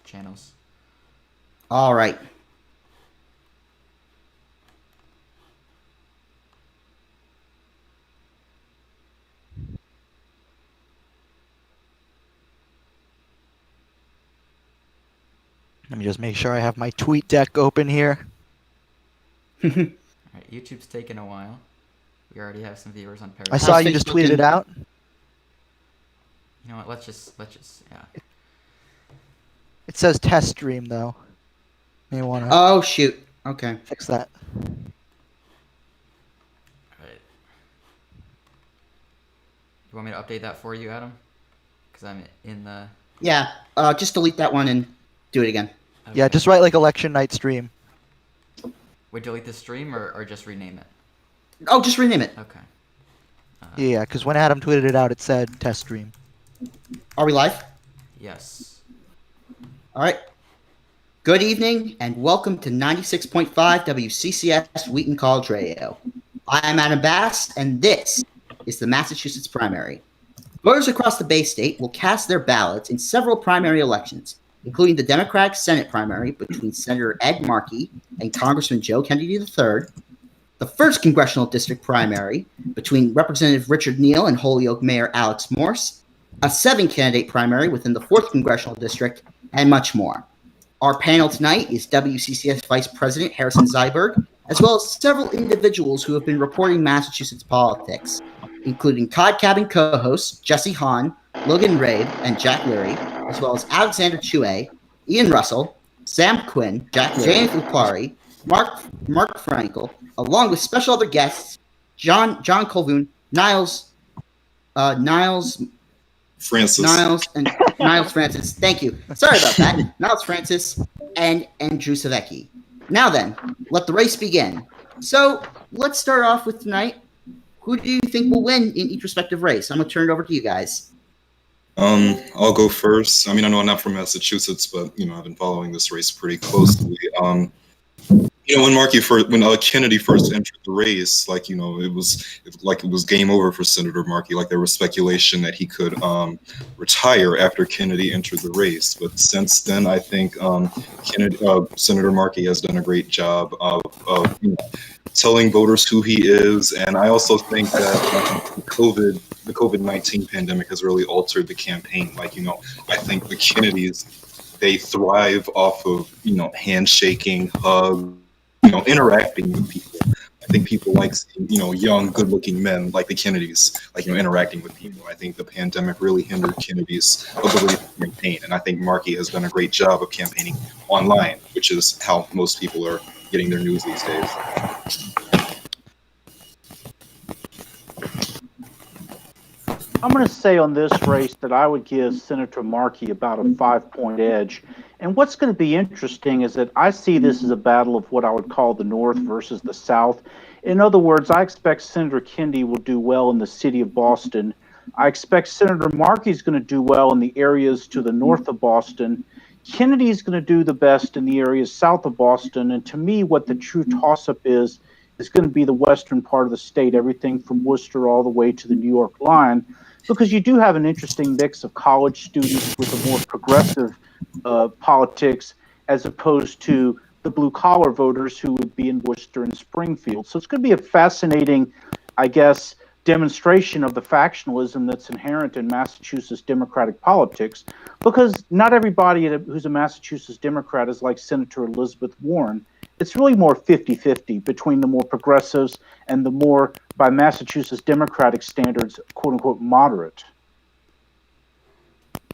channels. All right. Let me just make sure I have my tweet deck open here. All right, YouTube's taking a while. We already have some viewers on Periscope. I saw you just Facebook tweeted it out. You know what? Let's just yeah. It says test stream though. May want to Oh, shoot. Okay. fix that. All right. You want me to update that for you, Adam? Because I'm in the. Yeah. Just delete that one and do it again. Okay. Yeah, just write like election night stream. Wait, delete the stream or just rename it? Oh, just rename it. Okay. Yeah, because when Adam tweeted it out, it said test stream. Are we live? Yes. All right. Good evening and welcome to 96.5 WCCS Wheaton College Radio. I am Adam Bass and this is the Massachusetts primary. Voters across the Bay State will cast their ballots in several primary elections, including the Democratic Senate primary between Senator Ed Markey and Congressman Joe Kennedy III, the 1st Congressional District primary between Representative Richard Neal and Holyoke Mayor Alex Morse, a 7-candidate primary within the 4th Congressional District, and much more. Our panel tonight is WCCS Vice President Harrison Zyberg, as well as several individuals who have been reporting Massachusetts politics, including Cod Cabin co-hosts Jesse Hahn, Logan Rabe, and Jack Leary, as well as Alexander Chue, Ian Russell, Sam Quinn, James Lupari, Mark Frankel, along with special other guests John Colvoon, Niles Francis. Niles Francis. Thank you. Sorry about that. Niles Francis and Drew Savecki. Now then, let the race begin. So let's start off with tonight. Who do you think will win in each respective race? I'm going to turn it over to you guys. I'll go first. I mean, I know I'm not from Massachusetts, but I've been following this race pretty closely. When Kennedy first entered the race, it was game over for Senator Markey. Like there was speculation that he could retire after Kennedy entered the race. But since then, I think Senator Markey has done a great job of telling voters who he is, and I also think that the COVID-19 pandemic has really altered the campaign. I think the Kennedys, they thrive off of handshaking, hug, interacting with people. I think people like seeing, young, good-looking men like the Kennedys, interacting with people. I think the pandemic really hindered Kennedy's ability to campaign, and I think Markey has done a great job of campaigning online, which is how most people are getting their news these days. I'm going to say on this race that I would give Senator Markey about a 5-point edge. And what's going to be interesting is that I see this as a battle of what I would call the North versus the South. In other words, I expect Senator Kennedy will do well in the city of Boston. I expect Senator Markey is going to do well in the areas to the north of Boston. Kennedy is going to do the best in the areas south of Boston. And to me, what the true toss-up is going to be the western part of the state, everything from Worcester all the way to the New York line, because you do have an interesting mix of college students with a more progressive politics as opposed to the blue-collar voters who would be in Worcester and Springfield. So it's going to be a fascinating, I guess, demonstration of the factionalism that's inherent in Massachusetts Democratic politics, because not everybody who's a Massachusetts Democrat is like Senator Elizabeth Warren. It's really more 50-50 between the more progressives and the more, by Massachusetts Democratic standards, quote-unquote, moderate.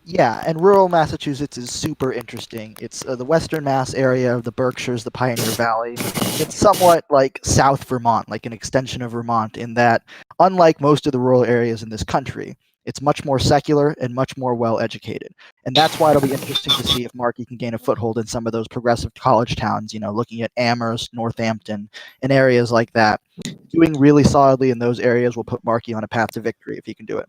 Yeah, and rural Massachusetts is super interesting. It's the Western Mass area of the Berkshires, the Pioneer Valley. It's somewhat like South Vermont, like an extension of Vermont, in that, unlike most of the rural areas in this country, it's much more secular and much more well-educated. And that's why it'll be interesting to see if Markey can gain a foothold in some of those progressive college towns, looking at Amherst, Northampton, and areas like that. Doing really solidly in those areas will put Markey on a path to victory if he can do it.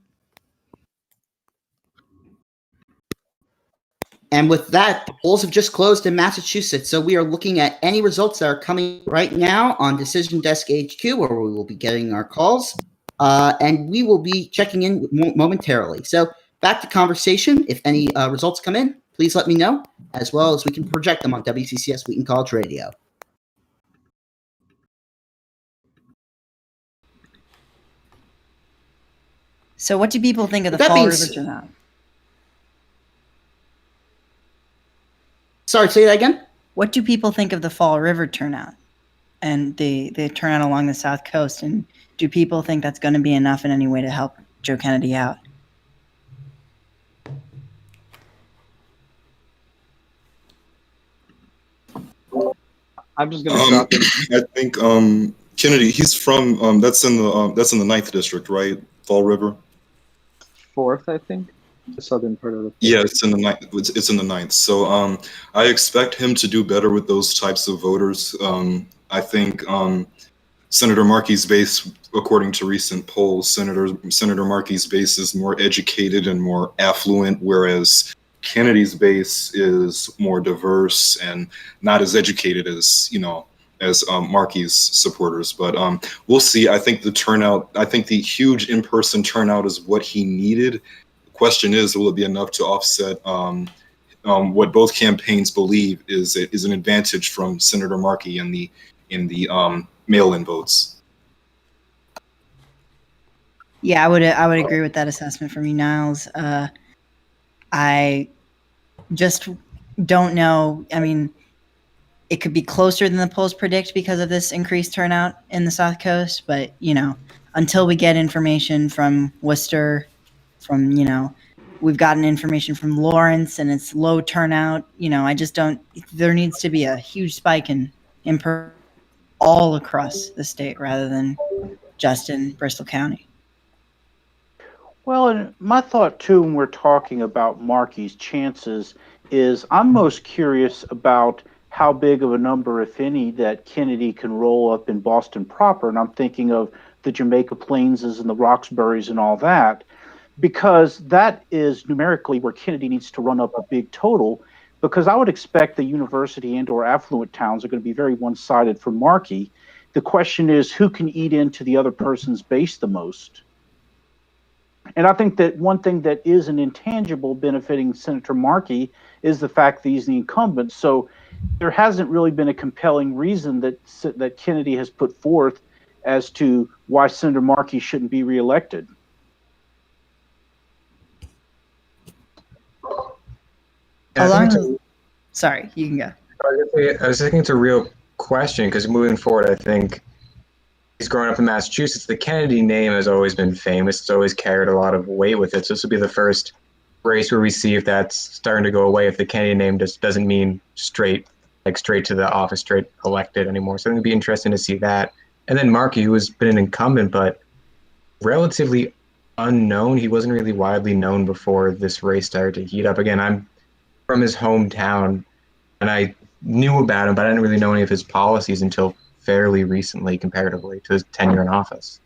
And with that, the polls have just closed in Massachusetts, so we are looking at any results that are coming right now on Decision Desk HQ, where we will be getting our calls, and we will be checking in momentarily. So back to conversation. If any results come in, please let me know, as well as we can project them on WCCS Wheaton College Radio. So what do people think of the That Fall being River s- turnout? Sorry, say that again? What do people think of the Fall River turnout and the turnout along the South Coast? And do people think that's going to be enough in any way to help Joe Kennedy out? I'm just gonna stop it. I think Kennedy. He's from that's in the 9th district, right? Fall River. 4th, I think, the southern part of the. Yeah, it's in the 9th. It's in the 9th. So I expect him to do better with those types of voters. I think Senator Markey's base, according to recent polls, Senator Markey's base is more educated and more affluent, whereas Kennedy's base is more diverse and not as educated as Markey's supporters. But we'll see. I think the huge in-person turnout is what he needed. The question is, will it be enough to offset what both campaigns believe is an advantage from Senator Markey in the mail-in votes? Yeah, I would agree with that assessment from you, Niles. I just don't know. I mean, it could be closer than the polls predict because of this increased turnout in the South Coast, but until we get information from Worcester, we've gotten information from Lawrence and it's low turnout. I just don't. There needs to be a huge spike in all across the state rather than just in Bristol County. Well, and my thought too, when we're talking about Markey's chances, is I'm most curious about how big of a number, if any, that Kennedy can roll up in Boston proper. And I'm thinking of the Jamaica Plainses and the Roxburys and all that, because that is numerically where Kennedy needs to run up a big total, because I would expect the university and or affluent towns are going to be very one-sided for Markey. The question is, who can eat into the other person's base the most? And I think that one thing that is an intangible benefiting Senator Markey is the fact that he's the incumbent. So there hasn't really been a compelling reason that Kennedy has put forth as to why Senator Markey shouldn't be reelected. Sorry, you can go. I was thinking it's a real question because moving forward, I think he's growing up in Massachusetts. The Kennedy name has always been famous. It's always carried a lot of weight with it. So this will be the first race where we see if that's starting to go away, if the Kennedy name just doesn't mean straight to the office, straight elected anymore. So I think it'd be interesting to see that. And then Markey, who has been an incumbent, but relatively unknown. He wasn't really widely known before this race started to heat up. Again, I'm from his hometown, and I knew about him, but I didn't really know any of his policies until fairly recently, comparatively to his tenure in office.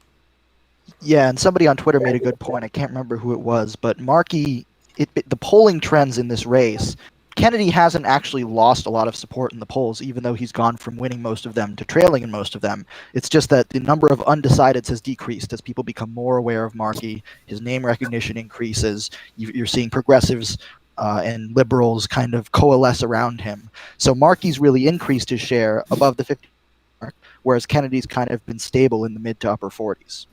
Yeah, and somebody on Twitter made a good point. I can't remember who it was, but Markey, the polling trends in this race, Kennedy hasn't actually lost a lot of support in the polls, even though he's gone from winning most of them to trailing in most of them. It's just that the number of undecideds has decreased as people become more aware of Markey. His name recognition increases. You're seeing progressives and liberals kind of coalesce around him. So Markey's really increased his share above the 50 mark, whereas Kennedy's kind of been stable in the mid to upper 40s.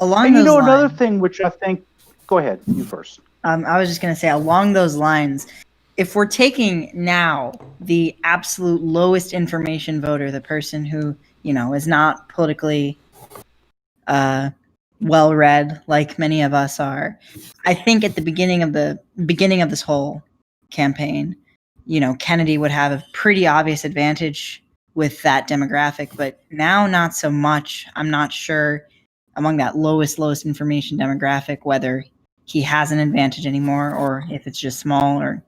Along And those lines, another thing which I think, go ahead, you first. I was just going to say, along those lines, if we're taking now the absolute lowest information voter, the person who, is not politically well-read like many of us are, I think at the beginning of this whole campaign, Kennedy would have a pretty obvious advantage with that demographic, but now not so much. I'm not sure among that lowest information demographic whether he has an advantage anymore or if it's just small or.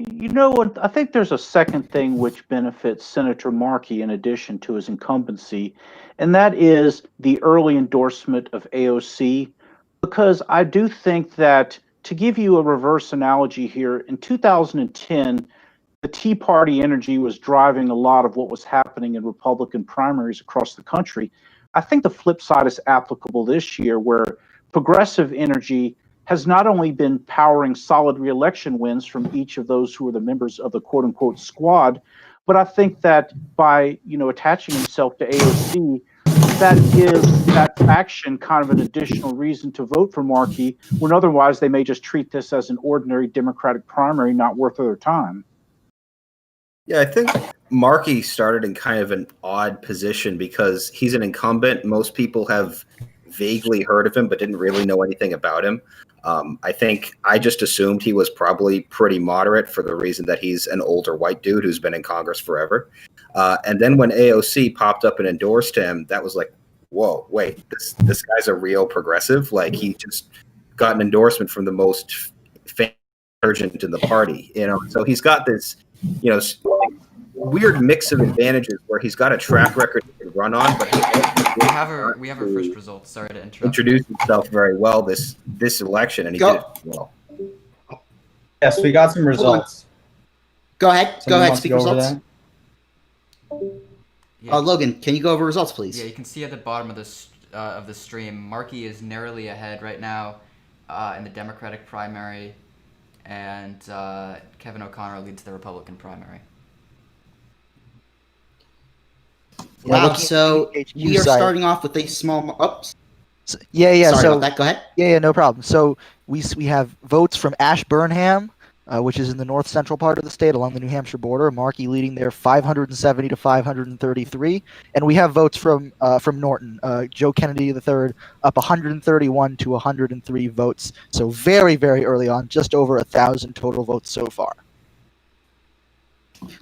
I think there's a second thing which benefits Senator Markey in addition to his incumbency, and that is the early endorsement of AOC, because I do think that, to give you a reverse analogy here, in 2010, the Tea Party energy was driving a lot of what was happening in Republican primaries across the country. I think the flip side is applicable this year, where progressive energy has not only been powering solid reelection wins from each of those who are the members of the quote unquote squad, but I think that by, attaching himself to AOC, that gives that faction kind of an additional reason to vote for Markey, when otherwise they may just treat this as an ordinary Democratic primary not worth their time. Yeah, I think Markey started in kind of an odd position because he's an incumbent. Most people have vaguely heard of him but didn't really know anything about him. I think I just assumed he was probably pretty moderate for the reason that he's an older white dude who's been in Congress forever. And then when AOC popped up and endorsed him, that was like, whoa, wait, this guy's a real progressive? Like, he just got an endorsement from the most famous urgent in the party, So he's got this, weird mix of advantages where he's got a track record he can run on, but we have our first results. Sorry to interrupt. Introduced himself very well this election, and he did it well. Yes, we got some results. Go ahead. Someone Go ahead. wants to Speak go over results. Yeah. Logan, can you go over results, please? Yeah, you can see at the bottom of the stream, Markey is narrowly ahead right now in the Democratic primary, and Kevin O'Connor leads the Republican primary. Wow, so we are starting off with a small... Oops. Yeah. Sorry so about that. Go ahead. Yeah, no problem. So we have votes from Ashburnham, which is in the north central part of the state along the New Hampshire border. Markey leading there 570 to 533, and we have votes from Norton. Joe Kennedy III up 131 to 103 votes. So very, very early on, just over 1,000 total votes so far.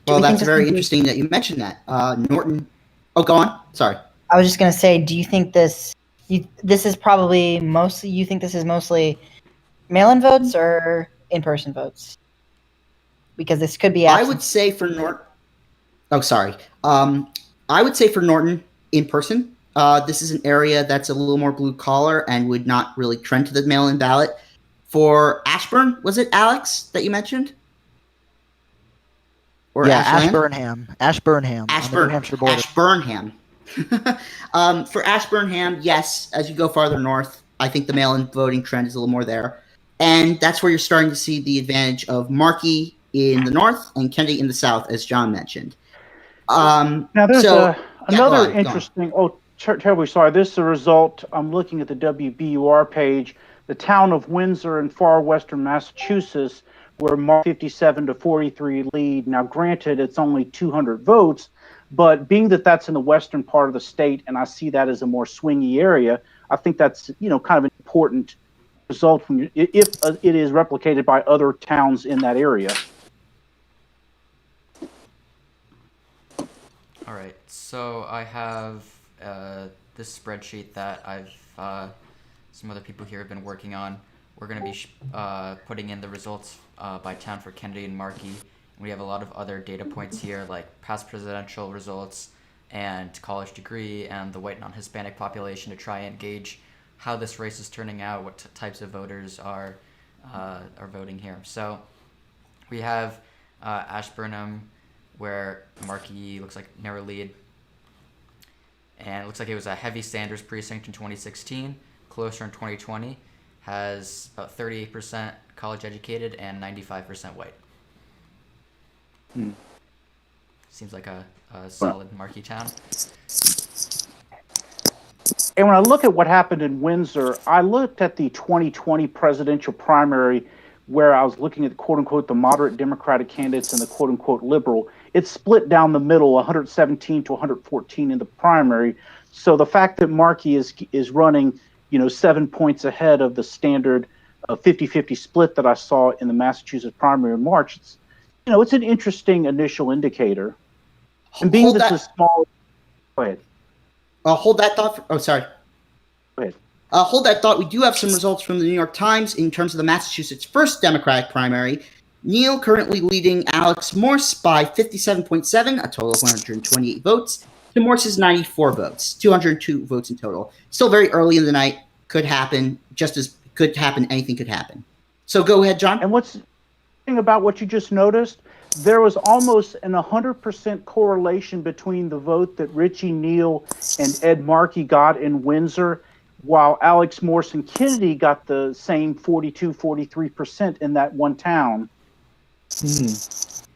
Well, that's very interesting that you mentioned that. Norton. Oh, go on. Sorry. I was just going to say, do you think this is probably mostly, you think this is mostly mail-in votes or in-person votes? Because this could be I would say for Norton. Oh, sorry. I would say for Norton, in person. This is an area that's a little more blue collar and would not really trend to the mail-in ballot. For Ashburn, was it Alex that you mentioned? Or yeah, Ashburnham? Ashburnham. On the New Hampshire border. Ashburnham. For Ashburnham, yes, as you go farther north, I think the mail-in voting trend is a little more there. And that's where you're starting to see the advantage of Markey in the north and Kennedy in the south, as John mentioned. Now, there's another interesting... Oh, terribly sorry. This is a result. I'm looking at the WBUR page. The town of Windsor in far western Massachusetts, where Mark 57 to 43 lead. Now, granted, it's only 200 votes, but being that that's in the western part of the state, and I see that as a more swingy area, I think that's kind of an important result if it is replicated by other towns in that area. All right, so I have this spreadsheet that some other people here have been working on. We're going to be putting in the results by town for Kennedy and Markey. We have a lot of other data points here, like past presidential results and college degree and the white non-Hispanic population, to try and gauge how this race is turning out, what types of voters are voting here. So we have Ashburnham, where Markey looks like narrow lead, and it looks like it was a heavy Sanders precinct in 2016, closer in 2020, has about 38% college educated and 95% white. Seems like a solid Markey town. And when I look at what happened in Windsor, I looked at the 2020 presidential primary, where I was looking at quote-unquote the moderate Democratic candidates and the quote-unquote liberal. It's split down the middle, 117 to 114 in the primary. So the fact that Markey is running 7 points ahead of the standard 50-50 split that I saw in the Massachusetts primary in March, it's an interesting initial indicator. And being this is small... Go ahead. Hold that thought. Sorry. Go ahead. Hold that thought. We do have some results from the New York Times in terms of the Massachusetts 1st Democratic primary. Neal currently leading Alex Morse by 57.7, a total of 128 votes, to Morse's 94 votes, 202 votes in total. Still very early in the night. Could happen. Just as could happen, anything could happen. So go ahead, John. And what's interesting about what you just noticed, there was almost an 100% correlation between the vote that Richie Neal and Ed Markey got in Windsor, while Alex Morse and Kennedy got the same 43% in that one town.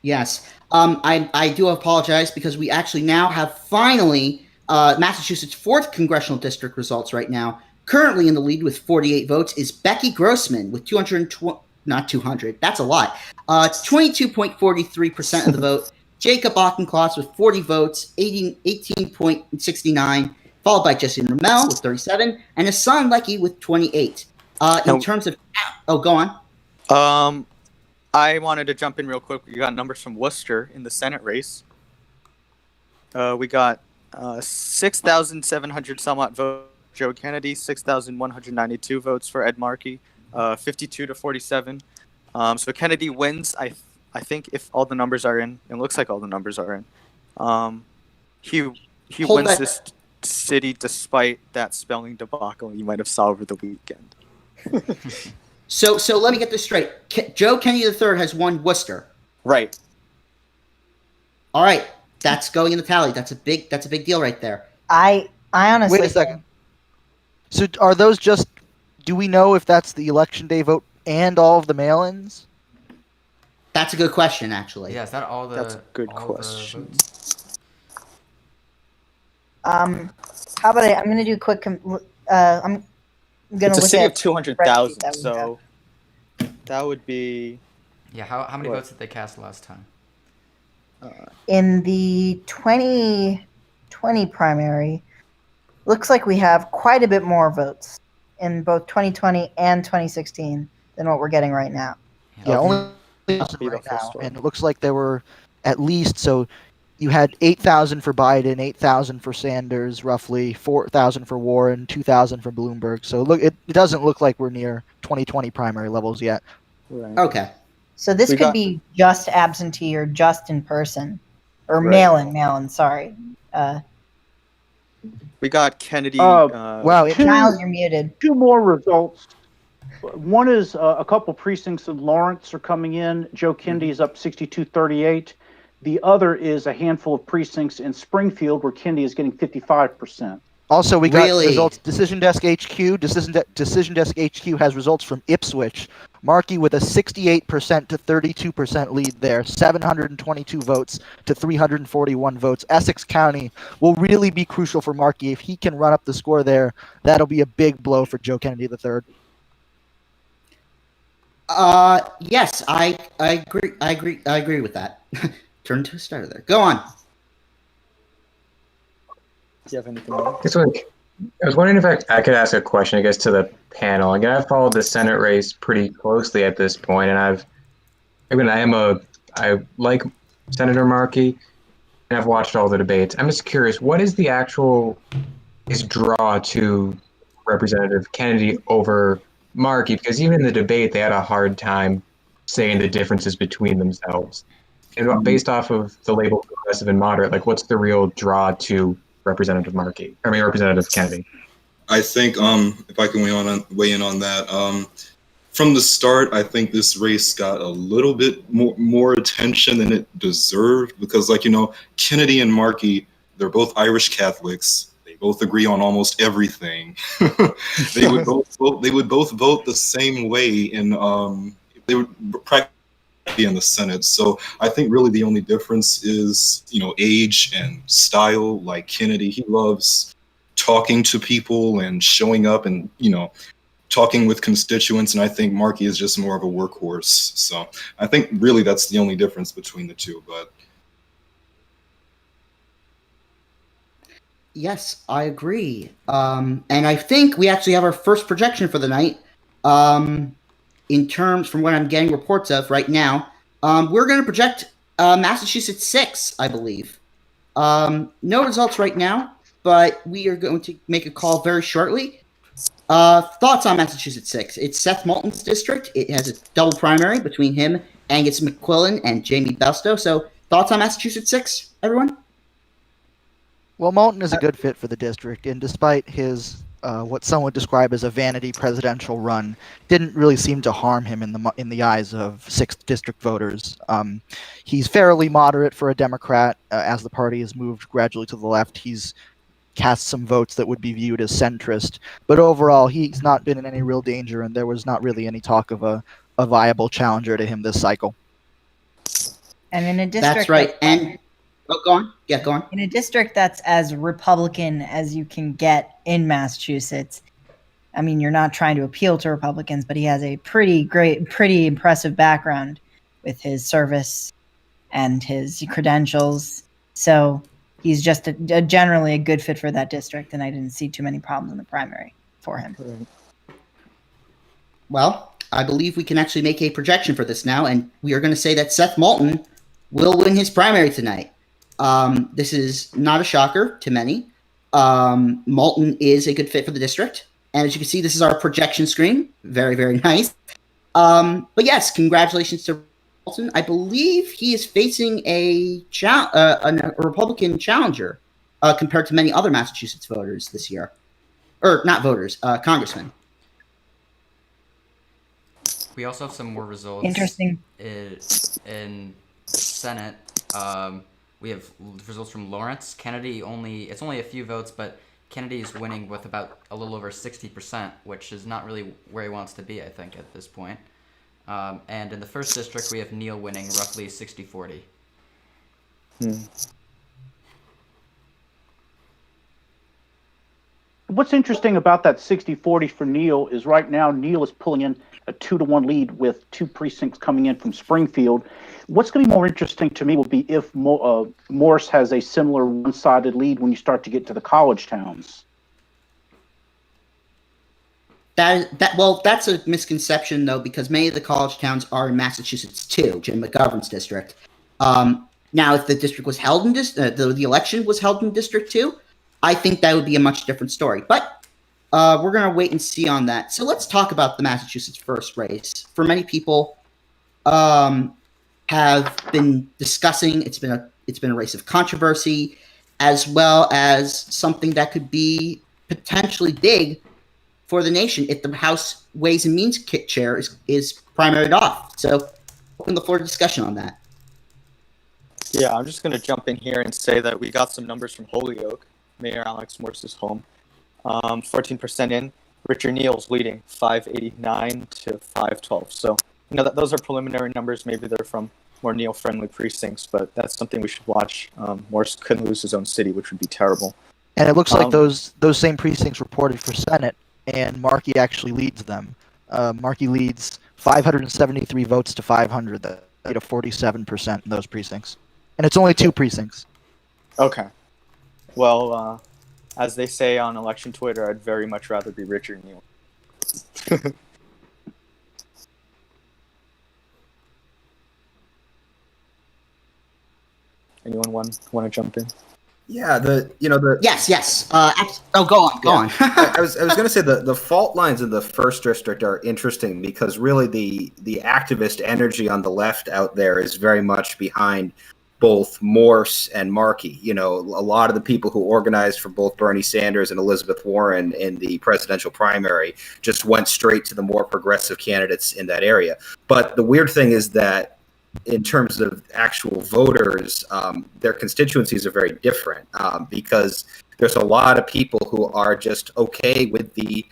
Yes. I do apologize because we actually now have finally Massachusetts 4th congressional district results right now. Currently in the lead with 48 votes is Becky Grossman with 220, not 200, that's a lot, 22.43% of the vote. Jacob Auchincloss with 40 votes, 18.69, followed by Jesse Ramel with 37, and Hassan Leckie with 28. In terms of, oh, go on. I wanted to jump in real quick. We got numbers from Worcester in the Senate race. We got 6,700 some odd votes for Joe Kennedy, 6,192 votes for Ed Markey, 52 to 47. So Kennedy wins. I think if all the numbers are in, it looks like all the numbers are in. He wins this city despite that spelling debacle you might have saw over the weekend. So let me get this straight. Joe Kennedy III has won Worcester. Right. All right, that's going in the tally. That's a big deal right there. I honestly Wait a second. So are those just? Do we know if that's the election day vote and all of the mail-ins? That's a good question, actually. Yeah, is that all the? That's a good all question. The votes? how about I'm going to do a quick. I'm going to It's a look city at of 200,000, that we so that would be. Yeah, how many What? votes did they cast last time? in the 2020 primary. Looks like we have quite a bit more votes in both 2020 and 2016 than what we're getting right now. Yeah, only Be the right now, first one. and it looks like there were at least so. You had 8,000 for Biden, 8,000 for Sanders, roughly 4,000 for Warren, 2,000 for Bloomberg. So look, it doesn't look like we're near 2020 primary levels yet. Right. Okay. So this We could got- be just absentee or just in person, or Right. mail-in. Sorry, We got Kennedy. Wow, Niles, you're muted. Two more results. One is a couple precincts in Lawrence are coming in. Joe Kennedy is up 62-38. The other is a handful of precincts in Springfield where Kennedy is getting 55%. Also, we got Really? results. Decision Desk HQ. Decision Desk HQ has results from Ipswich. Markey with a 68% to 32% lead there, 722 votes to 341 votes. Essex County will really be crucial for Markey. If he can run up the score there, that'll be a big blow for Joe Kennedy III. Yes, I agree with that. Turn to a starter there. Go on. Do you have anything else? This one, I was wondering if I could ask a question, I guess, to the panel. Again, I've followed the Senate race pretty closely at this point, and I like Senator Markey, and I've watched all the debates. I'm just curious, what is the actual draw to Representative Kennedy over Markey? Because even in the debate, they had a hard time saying the differences between themselves. And based off of the label progressive and moderate, like, what's the real draw to Representative Kennedy? I think if I can weigh in on that, from the start, I think this race got a little bit more attention than it deserved because, Kennedy and Markey, they're both Irish Catholics. They both agree on almost everything. They would both vote the same way, and they would practically in the Senate. So I think really the only difference is, age and style. Like Kennedy, he loves talking to people and showing up and, talking with constituents. And I think Markey is just more of a workhorse. So I think really that's the only difference between the two. But Yes, I agree. And I think we actually have our first projection for the night. In terms from what I'm getting reports of right now, we're going to project Massachusetts 6, I believe. No results right now, but we are going to make a call very shortly. Thoughts on Massachusetts 6? It's Seth Moulton's district. It has a double primary between him, Angus McQuillan, and Jamie Besto. So thoughts on Massachusetts 6, everyone? Well, Moulton is a good fit for the district, and despite his what some would describe as a vanity presidential run didn't really seem to harm him in the eyes of 6th district voters. He's fairly moderate for a Democrat. As the party has moved gradually to the left, he's cast some votes that would be viewed as centrist. But overall, he's not been in any real danger, and there was not really any talk of a viable challenger to him this cycle. And in a district That's right. And go on. Yeah, go on. in a district that's as Republican as you can get in Massachusetts, I mean, you're not trying to appeal to Republicans, but he has a pretty impressive background with his service and his credentials. So he's just generally a good fit for that district, and I didn't see too many problems in the primary for him. Well, I believe we can actually make a projection for this now, and we are going to say that Seth Moulton will win his primary tonight. This is not a shocker to many. Moulton is a good fit for the district, and as you can see, this is our projection screen. Very, very nice. But yes, congratulations to Moulton. I believe he is facing a Republican challenger compared to many other Massachusetts voters this year. Or not voters, congressmen. We also have some more results. Interesting. In Senate, we have results from Lawrence. Kennedy it's only a few votes, but Kennedy is winning with about a little over 60%, which is not really where he wants to be, I think, at this point. And in the 1st district, we have Neal winning roughly 60-40. What's interesting about that 60-40 for Neal is right now Neal is pulling in a 2-1 lead with 2 precincts coming in from Springfield. What's going to be more interesting to me will be if Morse has a similar one-sided lead when you start to get to the college towns. That's a misconception, though, because many of the college towns are in Massachusetts, too, Jim McGovern's district. Now, if the district was held in the election was held in District 2, I think that would be a much different story. But we're going to wait and see on that. So let's talk about the Massachusetts first race. For many people have been discussing, it's been a race of controversy, as well as something that could be potentially big for the nation if the House Ways and Means chair is primaried off. So open the floor to discussion on that. Yeah, I'm just going to jump in here and say that we got some numbers from Holyoke, Mayor Alex Morse's home. 14% in. Richard Neal's leading, 589 to 512. So, those are preliminary numbers. Maybe they're from more Neal-friendly precincts, but that's something we should watch. Morse couldn't lose his own city, which would be terrible. And it looks like those same precincts reported for Senate, and Markey actually leads them. Markey leads 573 votes to 500. That made a 47% in those precincts. And it's only 2 precincts. Okay. Well, as they say on election Twitter, I'd very much rather be Richard Neal. Anyone want to jump in? Yeah, Yes. Go on. I was going to say the fault lines in the 1st district are interesting because really the activist energy on the left out there is very much behind both Morse and Markey. A lot of the people who organized for both Bernie Sanders and Elizabeth Warren in the presidential primary just went straight to the more progressive candidates in that area. But the weird thing is that in terms of actual voters, their constituencies are very different because there's a lot of people who are just okay with the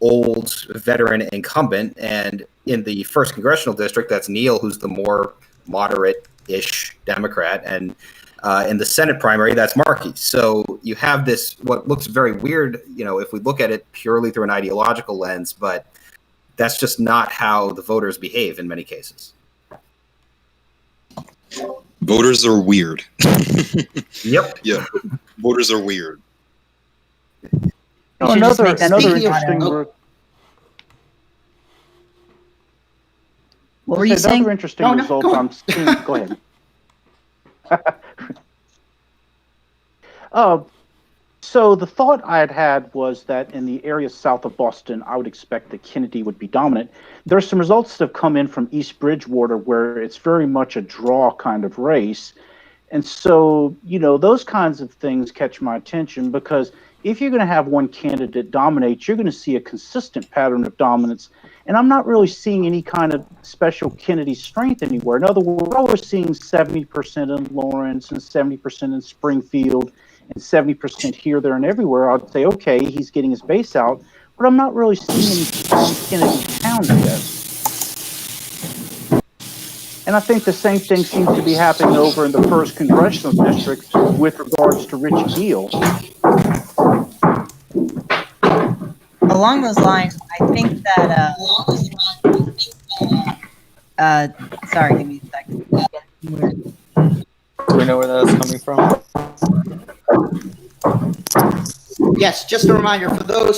old veteran incumbent. And in the 1st congressional district, that's Neal, who's the more moderate-ish Democrat. And in the Senate primary, that's Markey. So you have this, what looks very weird, if we look at it purely through an ideological lens, but that's just not how the voters behave in many cases. Voters are weird. Yep. Yeah, voters are weird. Another interesting. What were you saying? Another interesting result I'm seeing. Go ahead. So the thought I had was that in the area south of Boston, I would expect that Kennedy would be dominant. There are some results that have come in from East Bridgewater where it's very much a draw kind of race. And so, those kinds of things catch my attention because if you're going to have one candidate dominate, you're going to see a consistent pattern of dominance. And I'm not really seeing any kind of special Kennedy strength anywhere. In other words, we're seeing 70% in Lawrence and 70% in Springfield and 70% here, there, and everywhere. I'd say, okay, he's getting his base out, but I'm not really seeing any strong Kennedy towns yet. And I think the same thing seems to be happening over in the 1st Congressional District with regards to Richard Neal. Along those lines, I think that, sorry, give me a second. Do we know where that's coming from? Yes, just a reminder for those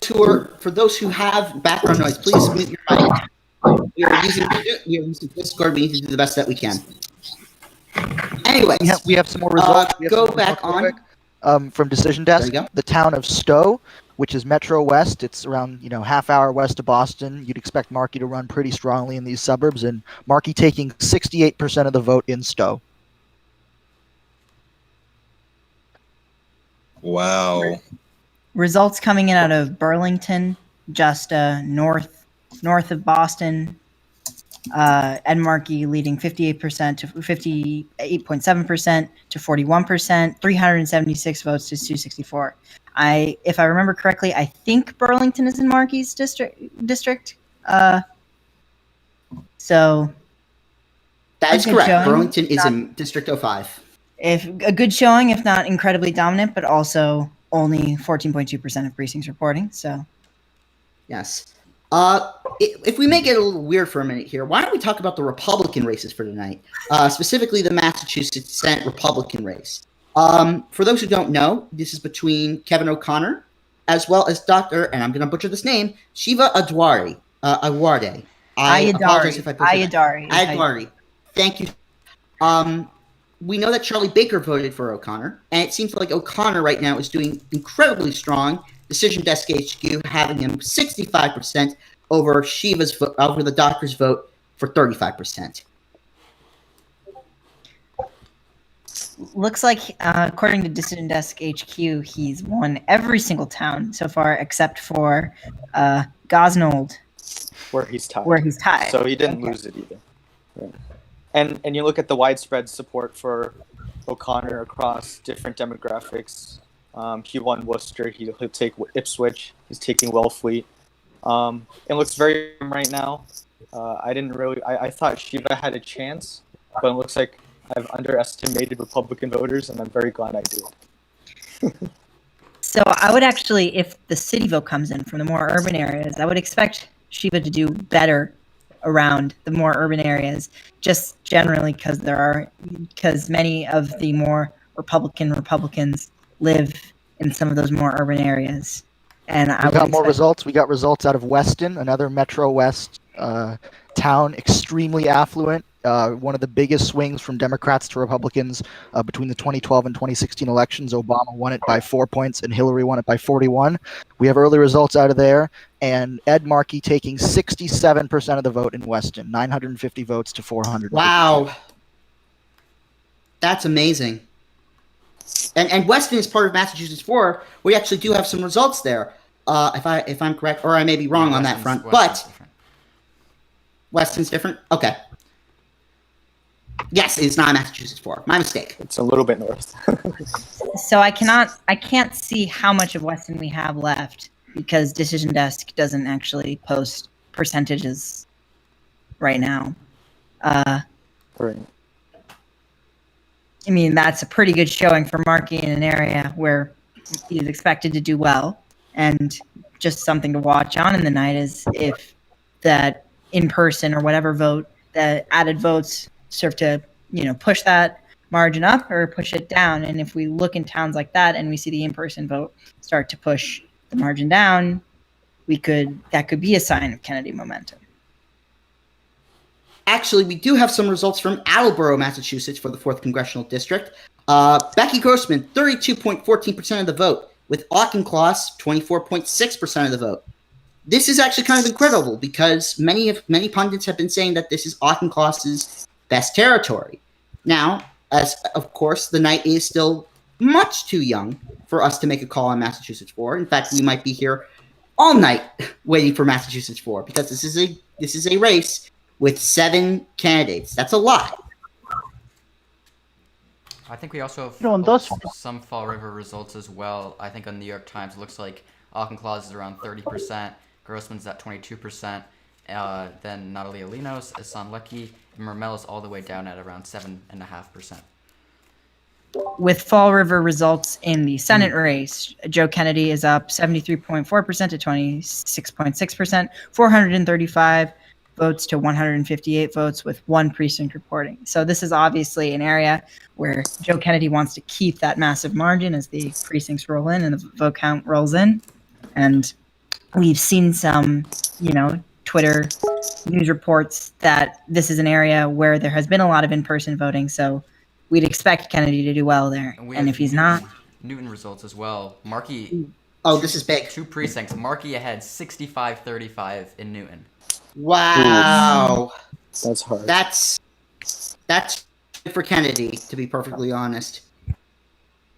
who have background noise, please mute your mic. We are using Discord. We need to do the best that we can. Anyway, we have some more results. Go back on. From Decision Desk. The town of Stowe, which is Metro West. It's around half hour west of Boston. You'd expect Markey to run pretty strongly in these suburbs, and Markey taking 68% of the vote in Stowe. Wow. Results coming in out of Burlington, just north of Boston. Ed Markey leading 58% to 58.7% to 41%, 376 votes to 264. If I remember correctly, I think Burlington is in Markey's district. So that is correct. Showing. Burlington is in District 05. If a good showing, if not incredibly dominant, but also only 14.2% of precincts reporting. So, yes. If we may get a little weird for a minute here, why don't we talk about the Republican races for tonight, specifically the Massachusetts Senate Republican race. For those who don't know, this is between Kevin O'Connor as well as Dr., and I'm going to butcher this name, Shiva Ayyadurai. I apologize if I butchered that. Ayyadurai. Thank you. We know that Charlie Baker voted for O'Connor, and it seems like O'Connor right now is doing incredibly strong. Decision Desk HQ having him 65% over the doctor's vote for 35%. Looks like, according to Decision Desk HQ, he's won every single town so far except for Gosnold, where he's tied. So he didn't lose it either. Yeah. And you look at the widespread support for O'Connor across different demographics. He won Worcester. He'll take Ipswich. He's taking Wellfleet. It looks very right now. I thought Shiva had a chance, but it looks like I've underestimated Republican voters, and I'm very glad I did. So I would actually, if the city vote comes in from the more urban areas, I would expect Shiva to do better around the more urban areas, just generally because many of the more Republicans live in some of those more urban areas. And we got more results. We got results out of Weston, another Metro West town, extremely affluent. One of the biggest swings from Democrats to Republicans between the 2012 and 2016 elections. Obama won it by 4 points and Hillary won it by 41. We have early results out of there, and Ed Markey taking 67% of the vote in Weston, 950 votes to 400. Wow. That's amazing. And Weston is part of Massachusetts 4. We actually do have some results there, if I'm correct, or I may be wrong on that front. But Weston's different? Okay. Yes, it's not Massachusetts 4. My mistake. It's a little bit north. So I can't see how much of Weston we have left because Decision Desk doesn't actually post percentages right now. Right. I mean, that's a pretty good showing for Markey in an area where he's expected to do well. And just something to watch on in the night is if that in-person or whatever vote, the added votes serve to, push that margin up or push it down. And if we look in towns like that and we see the in-person vote start to push the margin down, that could be a sign of Kennedy momentum. Actually, we do have some results from Attleboro, Massachusetts for the 4th Congressional District. Becky Grossman, 32.14% of the vote, with Auchincloss, 24.6% of the vote. This is actually kind of incredible because many pundits have been saying that this is Auchincloss's best territory. Now, as of course, the night is still much too young for us to make a call on Massachusetts 4. In fact, we might be here all night waiting for Massachusetts 4 because this is a race with 7 candidates. That's a lot. I think we also have and thus some Fall River results as well. I think on the New York Times, it looks like Auchincloss is around 30%, Grossman's at 22%, then Natalie Alinos, Isan Leckie, and Mermel is all the way down at around 7.5%. With Fall River results in the Senate race, Joe Kennedy is up 73.4% to 26.6%, 435 votes to 158 votes with 1 precinct reporting. So this is obviously an area where Joe Kennedy wants to keep that massive margin as the precincts roll in and the vote count rolls in. And we've seen some, Twitter news reports that this is an area where there has been a lot of in-person voting. So we'd expect Kennedy to do well there. And if he's not... Newton results as well. Markey... Oh, this is big. 2 precincts. Markey ahead 65-35 in Newton. Wow. That's hard. That's good for Kennedy, to be perfectly honest.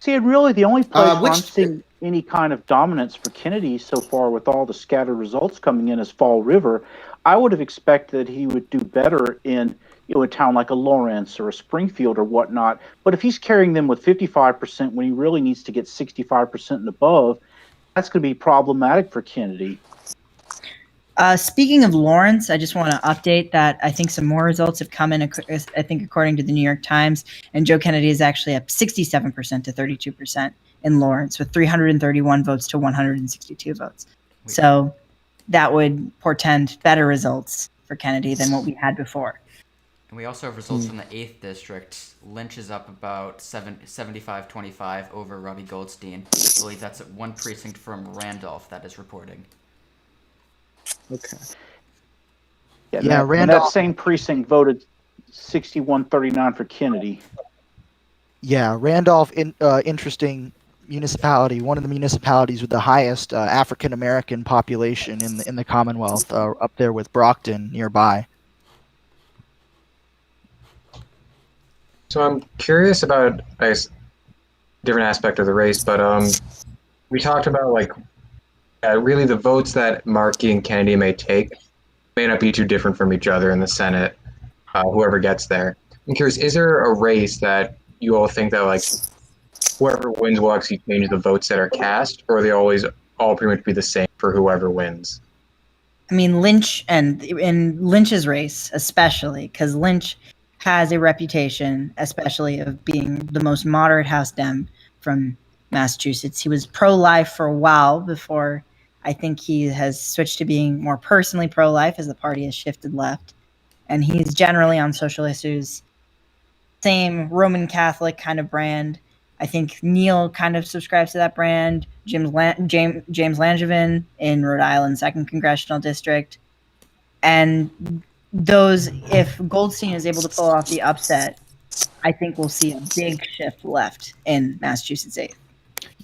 See, and really the only place where I'm which- seeing any kind of dominance for Kennedy so far with all the scattered results coming in is Fall River. I would have expected he would do better in a town like a Lawrence or a Springfield or whatnot. But if he's carrying them with 55% when he really needs to get 65% and above, that's going to be problematic for Kennedy. Speaking of Lawrence, I just want to update that I think some more results have come in, I think, according to the New York Times, and Joe Kennedy is actually up 67% to 32% in Lawrence with 331 votes to 162 votes. So that would portend better results for Kennedy than what we had before. And we also have results from the 8th district. Lynch is up about 75-25 over Robbie Goldstein. I believe that's at 1 precinct from Randolph that is reporting. Okay. Yeah, Randolph. and that same precinct voted 61-39 for Kennedy. Yeah, Randolph, interesting municipality, one of the municipalities with the highest African American population in the Commonwealth, up there with Brockton nearby. So I'm curious about, I guess, different aspect of the race, but we talked about really the votes that Markey and Kennedy may take may not be too different from each other in the Senate, whoever gets there. I'm curious, is there a race that you all think that whoever wins will actually change the votes that are cast, or they always all pretty much be the same for whoever wins? I mean, Lynch, and in Lynch's race especially, because Lynch has a reputation, especially of being the most moderate House Dem from Massachusetts. He was pro-life for a while before I think he has switched to being more personally pro-life as the party has shifted left. And he's generally on social issues, same Roman Catholic kind of brand. I think Neal kind of subscribes to that brand. James Langevin in Rhode Island, 2nd Congressional District. And those, if Goldstein is able to pull off the upset, I think we'll see a big shift left in Massachusetts 8th.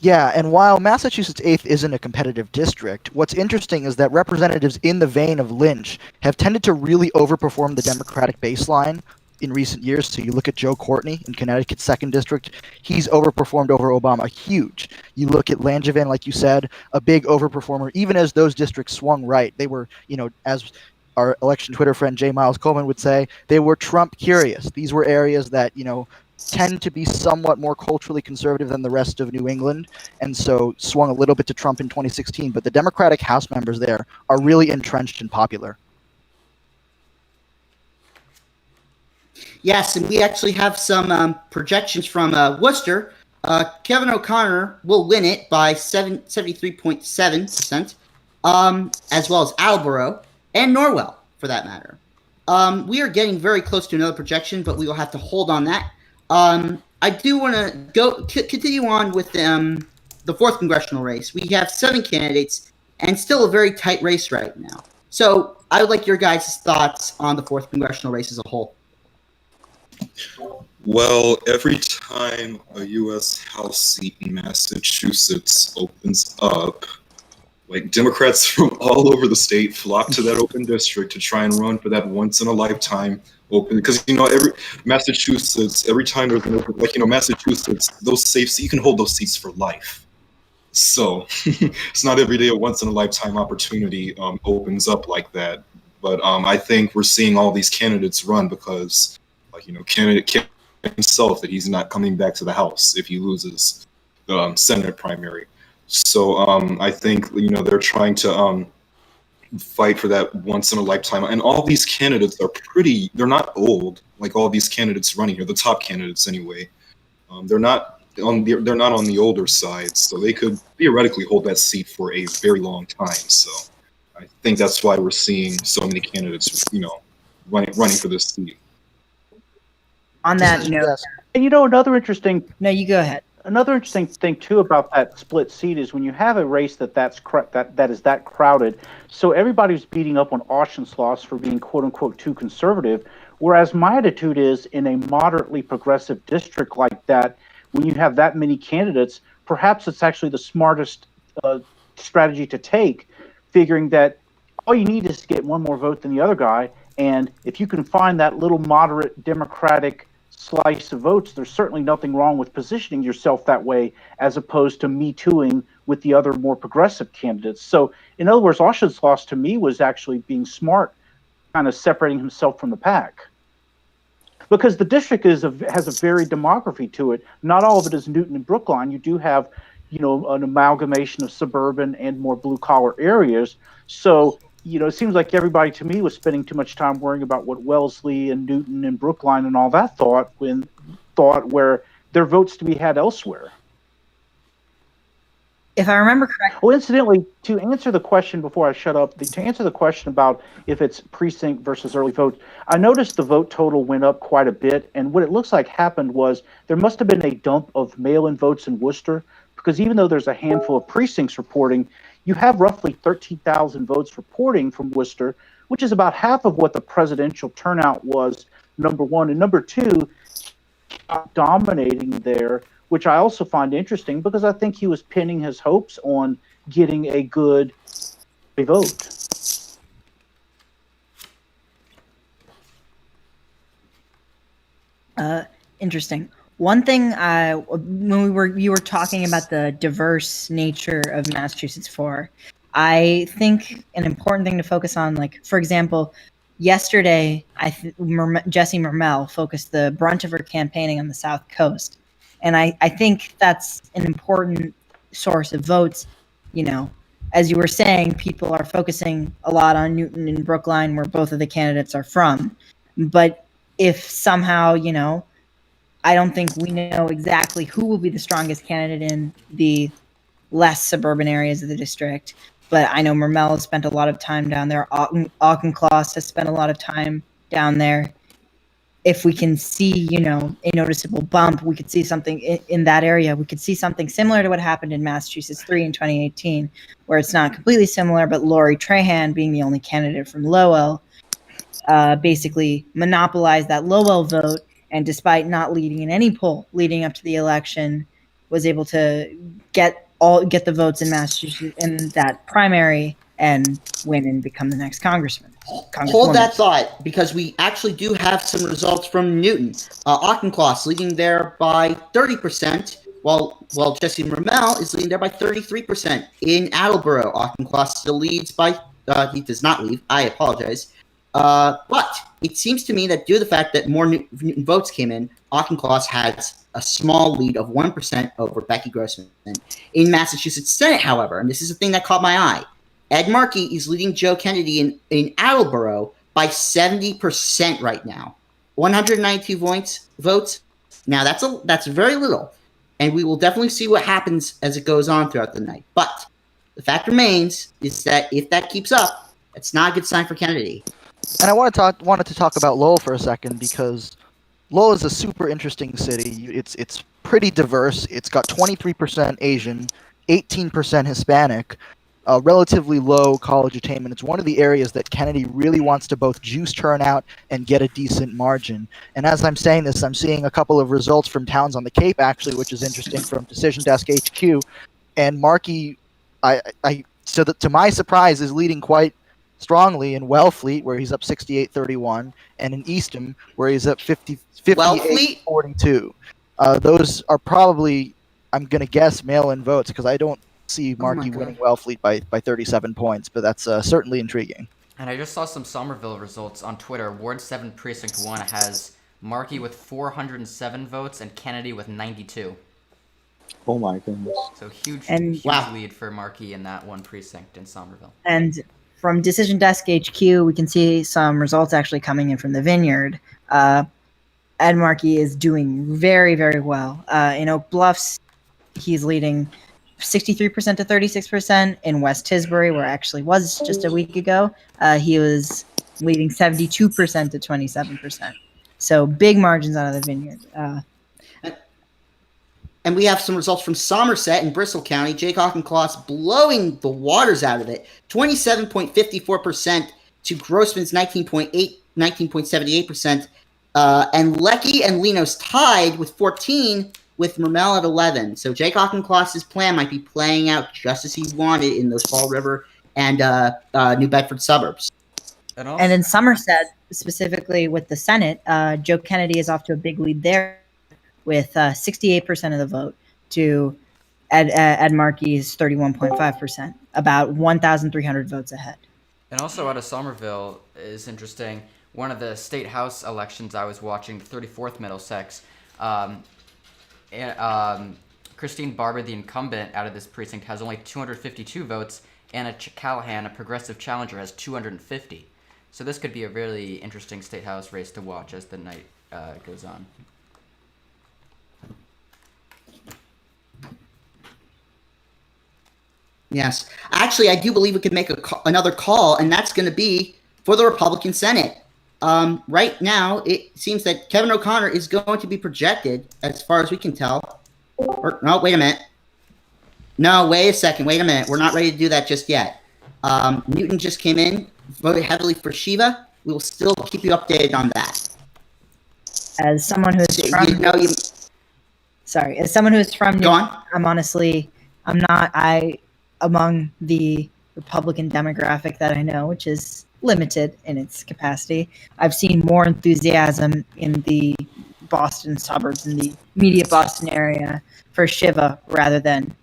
Yeah, and while Massachusetts 8th isn't a competitive district, what's interesting is that representatives in the vein of Lynch have tended to really overperform the Democratic baseline in recent years. So you look at Joe Courtney in Connecticut's 2nd district, he's overperformed over Obama huge. You look at Langevin, like you said, a big overperformer, even as those districts swung right. They were, as our election Twitter friend J. Miles Coleman would say, they were Trump curious. These were areas that, tend to be somewhat more culturally conservative than the rest of New England, and so swung a little bit to Trump in 2016. But the Democratic House members there are really entrenched and popular. Yes, and we actually have some projections from Worcester. Kevin O'Connor will win it by 73.7%, as well as Attleboro and Norwell, for that matter. We are getting very close to another projection, but we will have to hold on that. I do want to continue on with the 4th congressional race. We have 7 candidates and still a very tight race right now. So I would like your guys' thoughts on the 4th congressional race as a whole. Well, every time a U.S. House seat in Massachusetts opens up, Like Democrats from all over the state flock to that open district to try and run for that once in a lifetime open, because every Massachusetts, every time there's an open, Massachusetts, those safe, you can hold those seats for life. So it's not every day a once in a lifetime opportunity opens up like that. But I think we're seeing all these candidates run because, candidate himself, that he's not coming back to the House if he loses the Senate primary. So I think they're trying to fight for that once in a lifetime. And all these candidates are they're not old, like all these candidates running here, the top candidates anyway. They're not on the older side, so they could theoretically hold that seat for a very long time. So I think that's why we're seeing so many candidates, running for this seat. On that note, And another interesting no, you go ahead. Another interesting thing too about that split seat is when you have a race that is that crowded, so everybody's beating up on Auchincloss for being quote unquote too conservative, whereas my attitude is in a moderately progressive district like that, when you have that many candidates, perhaps it's actually the smartest strategy to take, figuring that all you need is to get one more vote than the other guy, and if you can find that little moderate Democratic slice of votes, there's certainly nothing wrong with positioning yourself that way as opposed to me tooing with the other more progressive candidates. So in other words, Auchincloss to me was actually being smart, kind of separating himself from the pack. Because the district has a very demography to it. Not all of it is Newton and Brookline. You do have, an amalgamation of suburban and more blue collar areas. So it seems like everybody to me was spending too much time worrying about what Wellesley and Newton and Brookline and all that thought where there are votes to be had elsewhere. If I remember correctly. Oh, incidentally, to answer the question before I shut up, to answer the question about if it's precinct versus early vote, I noticed the vote total went up quite a bit. And what it looks like happened was there must have been a dump of mail-in votes in Worcester, because even though there's a handful of precincts reporting, you have roughly 13,000 votes reporting from Worcester, which is about half of what the presidential turnout was, number one. And number two, dominating there, which I also find interesting because I think he was pinning his hopes on getting a good vote. Interesting. One thing, when you were talking about the diverse nature of Massachusetts 4, I think an important thing to focus on, like, for example, yesterday, Jessie Mermel focused the brunt of her campaigning on the South Coast. And I think that's an important source of votes. As you were saying, people are focusing a lot on Newton and Brookline, where both of the candidates are from. But if somehow, I don't think we know exactly who will be the strongest candidate in the less suburban areas of the district. But I know Mermel has spent a lot of time down there. Auchincloss has spent a lot of time down there. If we can see, a noticeable bump, we could see something in that area. We could see something similar to what happened in Massachusetts 3 in 2018, where it's not completely similar, but Lori Trahan, being the only candidate from Lowell, basically monopolized that Lowell vote, and despite not leading in any poll leading up to the election, was able to get the votes in Massachusetts in that primary and win and become the next congressman. Hold that thought, because we actually do have some results from Newton. Auchincloss leading there by 30%, while Jessie Mermel is leading there by 33%. In Attleboro, Auchincloss still leads by, he does not lead, I apologize. But it seems to me that due to the fact that more Newton votes came in, Auchincloss has a small lead of 1% over Becky Grossman. In Massachusetts Senate, however, and this is the thing that caught my eye, Ed Markey is leading Joe Kennedy in Attleboro by 70% right now. 192 votes. Now, that's very little, and we will definitely see what happens as it goes on throughout the night. But the fact remains is that if that keeps up, it's not a good sign for Kennedy. And I wanted to talk about Lowell for a second, because Lowell is a super interesting city. It's pretty diverse. It's got 23% Asian, 18% Hispanic, relatively low college attainment. It's one of the areas that Kennedy really wants to both juice turnout and get a decent margin. And as I'm saying this, I'm seeing a couple of results from towns on the Cape, actually, which is interesting, from Decision Desk HQ. And Markey, I to my surprise, is leading quite strongly in Wellfleet, where he's up 68-31, and in Eastham, where he's up 58-42. Those are probably, I'm going to guess, mail-in votes, because I don't see Markey winning Wellfleet by 37 points, but that's certainly intriguing. And I just saw some Somerville results on Twitter. Ward 7 Precinct 1 has Markey with 407 votes and Kennedy with 92. Oh my goodness. So huge Wow. lead for Markey in that one precinct in Somerville. And from Decision Desk HQ, we can see some results actually coming in from the Vineyard. Ed Markey is doing very, very well. In Oak Bluffs, he's leading 63% to 36%. In West Tisbury, where I actually was just a week ago, he was leading 72% to 27%. So big margins out of the Vineyard. And we have some results from Somerset and Bristol County. Jake Auchincloss blowing the waters out of it. 27.54% to Grossman's 19.78%. And Lecky and Linos tied with 14, with Mermel at 11. So Jake Auchincloss's plan might be playing out just as he wanted in those Fall River and New Bedford suburbs. And in Somerset, specifically with the Senate, Joe Kennedy is off to a big lead there, with 68% of the vote to Ed Markey's 31.5%, about 1,300 votes ahead. And also out of Somerville is interesting. One of the state house elections I was watching, the 34th Middlesex, Christine Barber, the incumbent out of this precinct, has only 252 votes. Anna Callahan, a progressive challenger, has 250. So this could be a really interesting state house race to watch as the night goes on. Yes. Actually, I do believe we could make another call, and that's going to be for the Republican Senate. Right now, it seems that Kevin O'Connor is going to be projected, as far as we can tell. No, wait a minute. No, wait a second. Wait a minute. We're not ready to do that just yet. Newton just came in, voted heavily for Shiva. We will still keep you updated on that. As someone who's from... as someone who's from Newton, I'm not among the Republican demographic that I know, which is limited in its capacity. I've seen more enthusiasm in the Boston suburbs, in the immediate Boston area, for Shiva rather than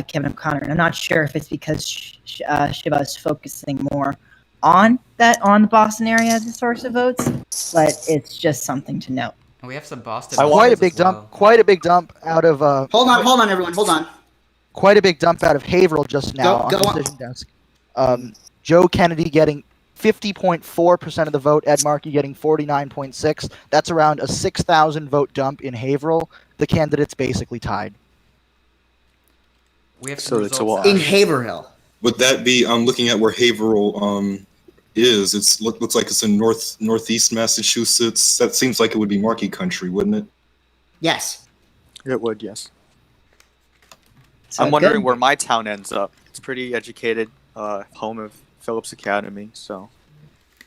Kevin O'Connor. And I'm not sure if it's because Shiva is focusing more on the Boston area as a source of votes, but it's just something to note. And we have some Boston. Quite a big dump out of. Hold on, everyone. Hold on. Quite a big dump out of Haverhill just now on the Decision Desk. Joe Kennedy getting 50.4% of the vote. Ed Markey getting 49.6%. That's around a 6,000 vote dump in Haverhill. The candidates basically tied. We have some results in Haverhill. Would that be? I'm looking at where Haverhill is. It's looks like it's in northeast Massachusetts. That seems like it would be Markey country, wouldn't it? Yes. It would. Yes. So I'm wondering where my town ends up. It's pretty educated, home of Phillips Academy. So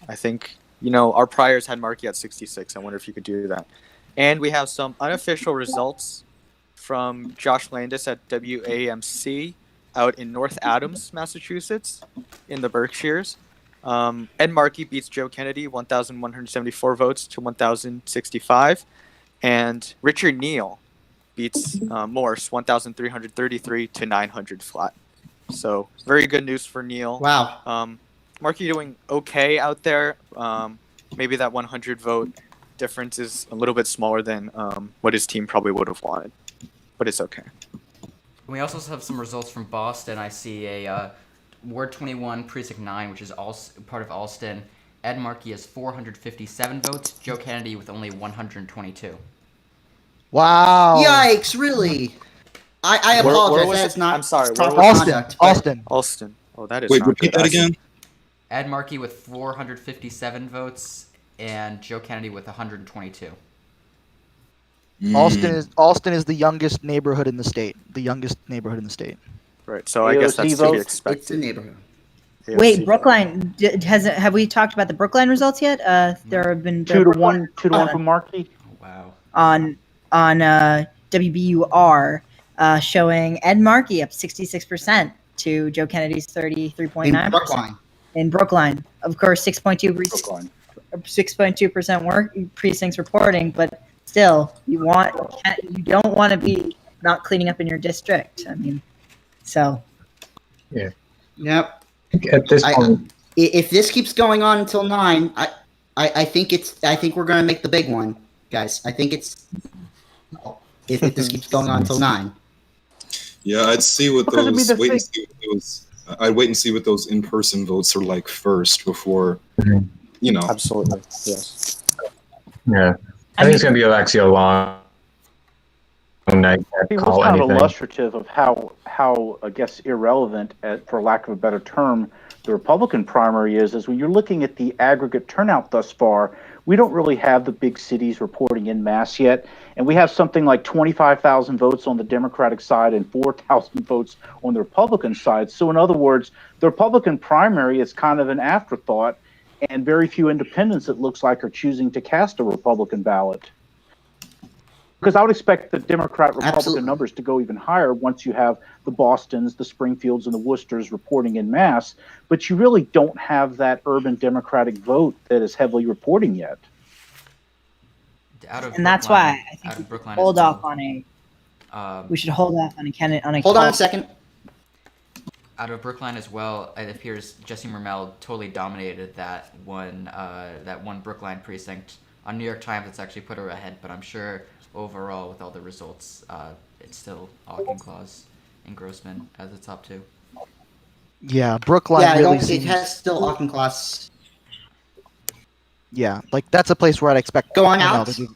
I think, our priors had Markey at 66. I wonder if you could do that. And we have some unofficial results from Josh Landis at WAMC out in North Adams, Massachusetts, in the Berkshires. Ed Markey beats Joe Kennedy 1,174 votes to 1,065. And Richard Neal beats Morse 1,333 to 900 flat. So very good news for Neal. Wow. Markey doing okay out there. Maybe that 100 vote difference is a little bit smaller than what his team probably would have wanted, but it's okay. We also have some results from Boston. I see a Ward 21, Precinct 9, which is also part of Alston. Ed Markey has 457 votes. Joe Kennedy with only 122. Wow. Yikes, really? I apologize. That's not. I'm sorry. Austin. Oh, that is. Wait, not repeat good. that again. Ed Markey with 457 votes and Joe Kennedy with 122. Alston is the youngest neighborhood in the state. Right. So I guess that's to be expected. It's a neighborhood. Wait, Brookline. Have we talked about the Brookline results yet? There have been 2-1 for Markey. Wow. On WBUR, showing Ed Markey up 66%. to Joe Kennedy's 33.9%. In Brookline. In Brookline, of course, 6.2% work precincts reporting, but still, you don't want to be not cleaning up in your district. I mean, so. Yeah. Yep. At this point, If this keeps going on until 9, I think we're going to make the big one, guys. I think it's if this keeps going on until 9. Yeah, I'd see what those I'd wait and see what those in-person votes are like first before, Absolutely, yes. yeah, I think it's gonna be actually a long night. It Call was kind of anything. illustrative of how I guess irrelevant, for lack of a better term, the Republican primary is when you're looking at the aggregate turnout thus far. We don't really have the big cities reporting en masse yet, and we have something like 25,000 votes on the Democratic side and 4,000 votes on the Republican side. So in other words, the Republican primary is kind of an afterthought, and very few independents, it looks like, are choosing to cast a Republican ballot. Because I would expect the Democrat-Republican numbers to go even higher once you have the Bostons, the Springfields, and the Worcesters reporting en masse. But you really don't have that urban Democratic vote that is heavily reporting yet. And that's why I think we should hold off on we should hold off on a candidate on a. Hold on a second. Out of Brookline as well, it appears Jesse Mermel totally dominated that one Brookline precinct. On New York Times, it's actually put her ahead, but I'm sure overall, with all the results, it's still Auchincloss and Grossman as the top two. Yeah, Brookline it has still Auchincloss. Yeah, like that's a place where I'd expect Going Mermel out. to do.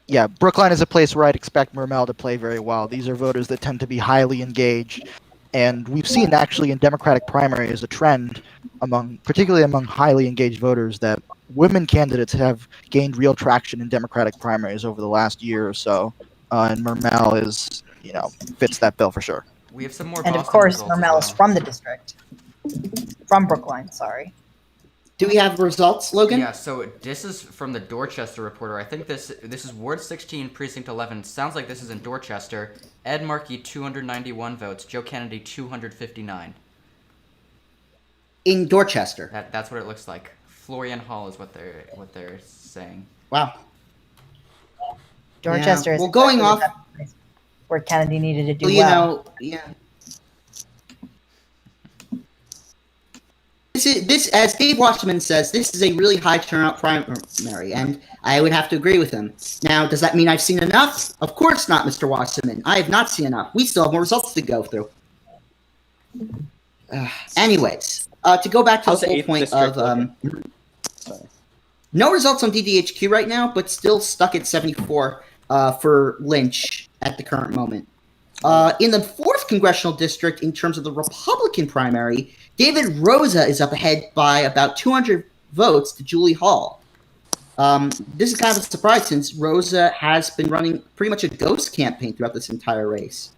Yeah, Brookline is a place where I'd expect Mermel to play very well. These are voters that tend to be highly engaged, and we've seen actually in Democratic primaries a trend particularly among highly engaged voters, that women candidates have gained real traction in Democratic primaries over the last year or so, and Mermel fits that bill for sure. We have some more. And Boston of course, results as Mermel is well. from the district, from Brookline. Sorry. Do we have results, Logan? Yeah, so this is from the Dorchester Reporter. I think this is Ward 16, Precinct 11. Sounds like this is in Dorchester. Ed Markey, 291 votes. Joe Kennedy, 259. In Dorchester. That's what it looks like. Florian Hall is what they're saying. Wow. Dorchester is well, going off where Kennedy needed to do well. This, as Dave Wasserman says, this is a really high turnout primary, and I would have to agree with him. Now, does that mean I've seen enough? Of course not, Mr. Wasserman. I have not seen enough. We still have more results to go through. Anyways, to go back to How's the the whole 8th point district of no results on DDHQ right now, but still stuck at 74 for Lynch at the current moment. In the 4th congressional district, in terms of the Republican primary, David Rosa is up ahead by about 200 votes to Julie Hall. This is kind of a surprise since Rosa has been running pretty much a ghost campaign throughout this entire race.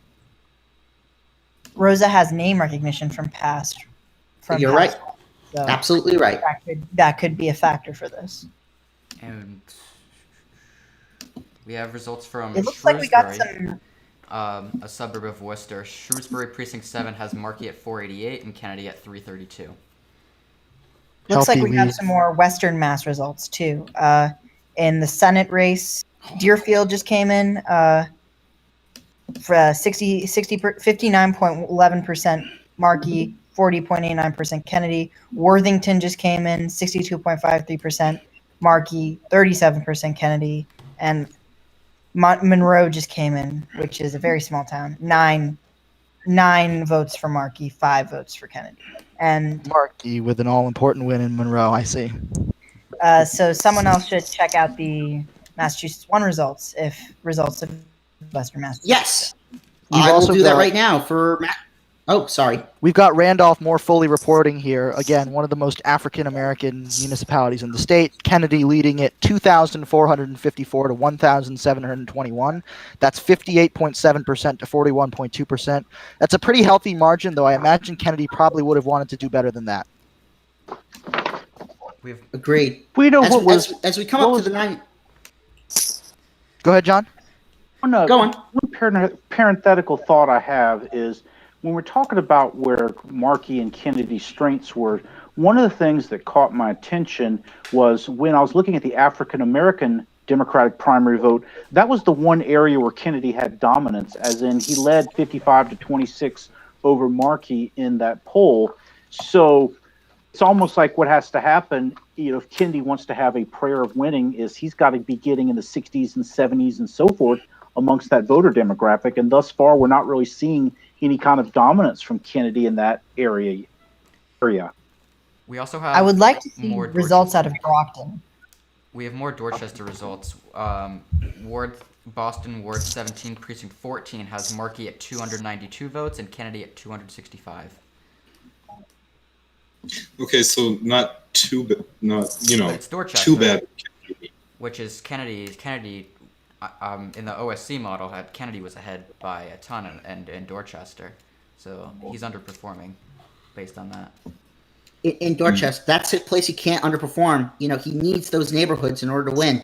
Rosa has name recognition from past. You're right. So absolutely right. That could be a factor for this. And we have results from It looks Shrewsbury, like we got some. a suburb of Worcester. Shrewsbury Precinct 7 has Markey at 488 and Kennedy at 332. Looks like we have some more Western Mass results too. In the Senate race, Deerfield just came in for 59.11% Markey, 40.89% Kennedy. Worthington just came in 62.53% Markey, 37% Kennedy, and Monroe just came in, which is a very small town. Nine votes for Markey, 5 votes for Kennedy. And Markey with an all-important win in Monroe, I see. So someone else should check out the Massachusetts 1 results of Western Massachusetts. Yes, I will do that right now for Oh, sorry. We've got Randolph more fully reporting here. Again, one of the most African-American municipalities in the state. Kennedy leading it 2,454 to 1,721. That's 58.7% to 41.2%. That's a pretty healthy margin, though I imagine Kennedy probably would have wanted to do better than that. We've agreed. We know as we come up to the 9. Go ahead, John. No, go on. One parenthetical thought I have is when we're talking about where Markey and Kennedy's strengths were, one of the things that caught my attention was when I was looking at the African American Democratic primary vote. That was the one area where Kennedy had dominance, as in he led 55 to 26 over Markey in that poll. So it's almost like what has to happen, if Kennedy wants to have a prayer of winning, is he's got to be getting in the 60s and 70s and so forth amongst that voter demographic. And thus far, we're not really seeing any kind of dominance from Kennedy in that area. We also have I would like to see more results out of Brockton. We have more Dorchester results. Boston Ward 17, Precinct 14 has Markey at 292 votes and Kennedy at 265. Okay, so not too bad. It's Dorchester, too bad. Which is Kennedy. In the OSC model, Kennedy was ahead by a ton, and in Dorchester, so he's underperforming based on that. In Dorchester, that's a place he can't underperform. He needs those neighborhoods in order to win.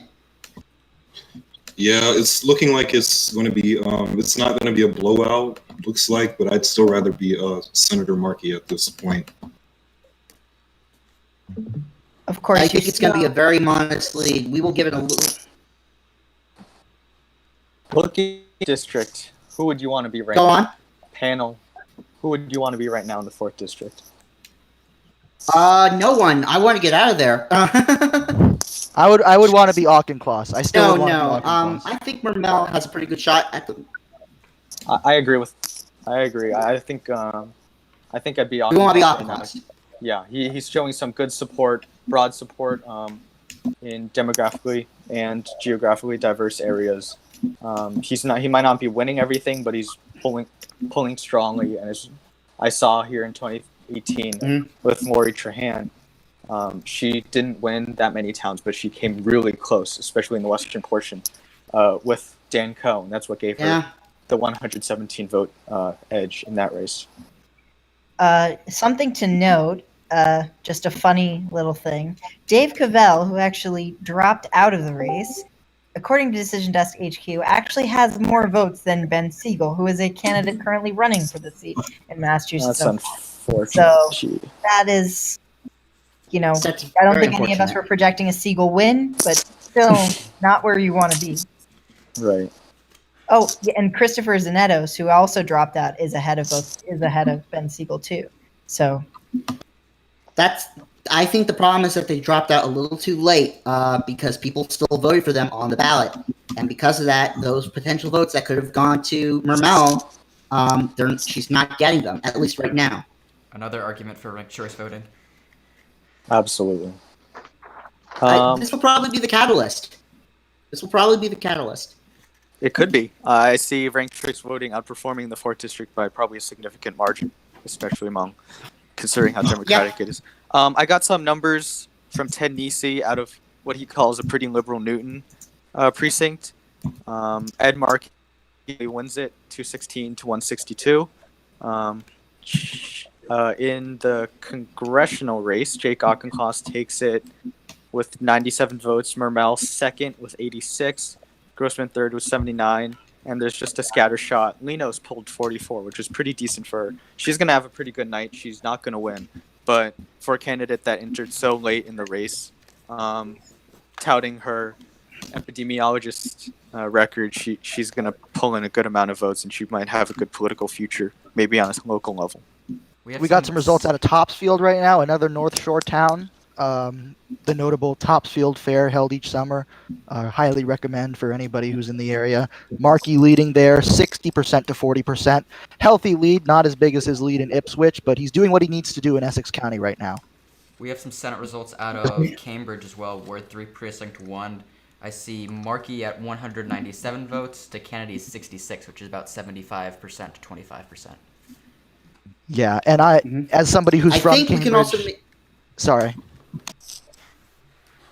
Yeah, it's looking like it's going to be. It's not going to be a blowout. Looks like, but I'd still rather be Senator Markey at this point. Of course, I think it's going to be a very modest lead. We will give it a little. Looking district, who would you want to be right Go now? on. Panel, who would you want to be right now in the 4th district? No one. I want to get out of there. I would want to be Auchincloss. I still would want to be Auchincloss. I think Mermel has a pretty good shot at the. I agree. I think I'd be Auchincloss. We want to be Auchincloss. Yeah, he's showing some good support, broad support in demographically and geographically diverse areas. He might not be winning everything, but he's pulling strongly. And as I saw here in 2018 with Lori Trahan, she didn't win that many towns, but she came really close, especially in the western portion, with Dan Coe. And that's what gave her the 117 vote edge in that race. Something to note, just a funny little thing. Dave Cavell, who actually dropped out of the race, according to Decision Desk HQ, actually has more votes than Ben Siegel, who is a candidate currently running for the seat in Massachusetts. That's unfortunate. So that is, I don't think any of us were projecting a Siegel win, but still not where you want to be. Right. Oh, yeah, and Christopher Zanettos, who also dropped out, is ahead of Ben Siegel too. So I think the problem is that they dropped out a little too late because people still voted for them on the ballot, and because of that, those potential votes that could have gone to Mermel, she's not getting them, at least right now. Another argument for ranked choice voting. Absolutely. This will probably be the catalyst. It could be. I see ranked choice voting outperforming the 4th district by probably a significant margin, especially considering how democratic it is. I got some numbers from Ted Nesi out of what he calls a pretty liberal Newton precinct. Ed Markey wins it 216 to 162. In the congressional race, Jake Auchincloss takes it with 97 votes. Mermel second with 86. Grossman third with 79. And there's just a scatter shot. Leno's pulled 44, which is pretty decent for her. She's going to have a pretty good night. She's not going to win. But for a candidate that entered so late in the race, touting her epidemiologist record, she's going to pull in a good amount of votes, and she might have a good political future, maybe on a local level. We got some results out of Topsfield right now, another North Shore town. The notable Topsfield Fair held each summer. Highly recommend for anybody who's in the area. Markey leading there, 60% to 40%. Healthy lead, not as big as his lead in Ipswich, but he's doing what he needs to do in Essex County right now. We have some Senate results out of Cambridge as well, Ward 3, Precinct 1. I see Markey at 197 votes to Kennedy's 66, which is about 75% to 25%. Yeah, and as somebody who's from Cambridge... we can also Sorry.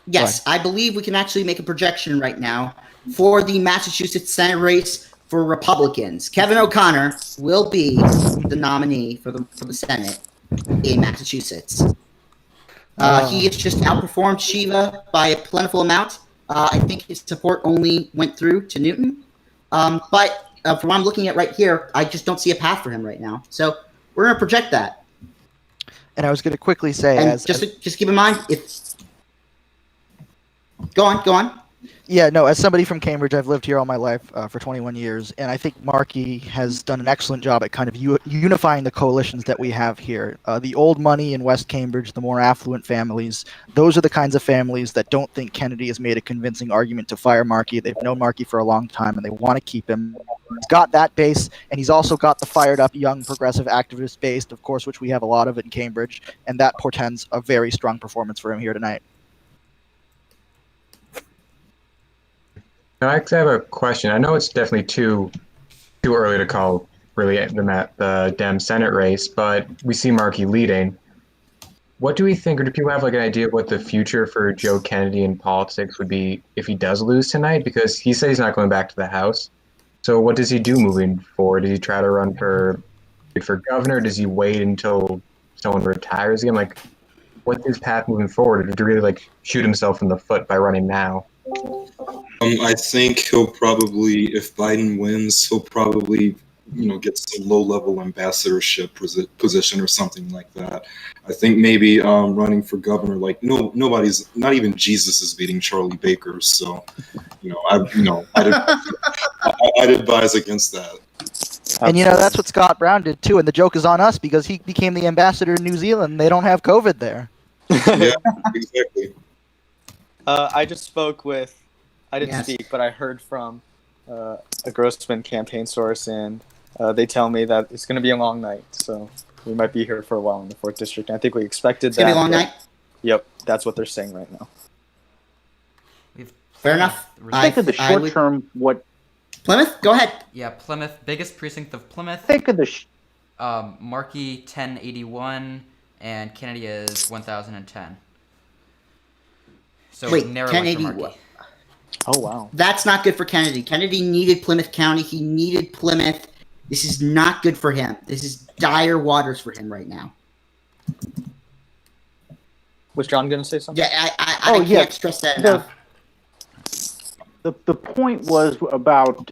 Yes, I believe we can actually make a projection right now for the Massachusetts Senate race for Republicans. Kevin O'Connor will be the nominee for the Senate in Massachusetts. He has just outperformed Shiva by a plentiful amount. I think his support only went through to Newton. But from what I'm looking at right here, I just don't see a path for him right now. So we're going to project that. And I was going to quickly say, And just keep in mind, if go on. Yeah, no, as somebody from Cambridge, I've lived here all my life for 21 years, and I think Markey has done an excellent job at kind of unifying the coalitions that we have here. The old money in West Cambridge, the more affluent families, those are the kinds of families that don't think Kennedy has made a convincing argument to fire Markey. They've known Markey for a long time, and they want to keep him. He's got that base, and he's also got the fired-up, young, progressive activist base, of course, which we have a lot of in Cambridge, and that portends a very strong performance for him here tonight. Now, I actually have a question. I know it's definitely too early to call really the Dem Senate race, but we see Markey leading. What do we think, or do people have like an idea of what the future for Joe Kennedy in politics would be if he does lose tonight? Because he said he's not going back to the House. So what does he do moving forward? Does he try to run for governor? Does he wait until someone retires again? Like, what's his path moving forward? Or did he really like shoot himself in the foot by running now? I think he'll probably, if Biden wins, he'll probably, get some low-level ambassadorship position or something like that. I think maybe running for governor, like nobody's, not even Jesus is beating Charlie Baker. So, I'd advise against that. And that's what Scott Brown did too. And the joke is on us because he became the ambassador in New Zealand. They don't have COVID there. Yeah, exactly. I just spoke with, I didn't speak, but I heard from a Grossman campaign source, and they tell me that it's going to be a long night. So we might be here for a while in the 4th District. I think we expected it's that. It's going to be a long night? Yep, that's what they're saying right now. Fair enough. Think of the short term, what... Plymouth? Go ahead. Yeah, Plymouth, biggest precinct of Plymouth. Think of the... Markey 1081, and Kennedy is 1010. So wait, narrow 1080. Oh, wow. That's not good for Kennedy. Kennedy needed Plymouth County. He needed Plymouth. This is not good for him. This is dire waters for him right now. Was John going to say something? Yeah, I can't stress that enough. The point was about,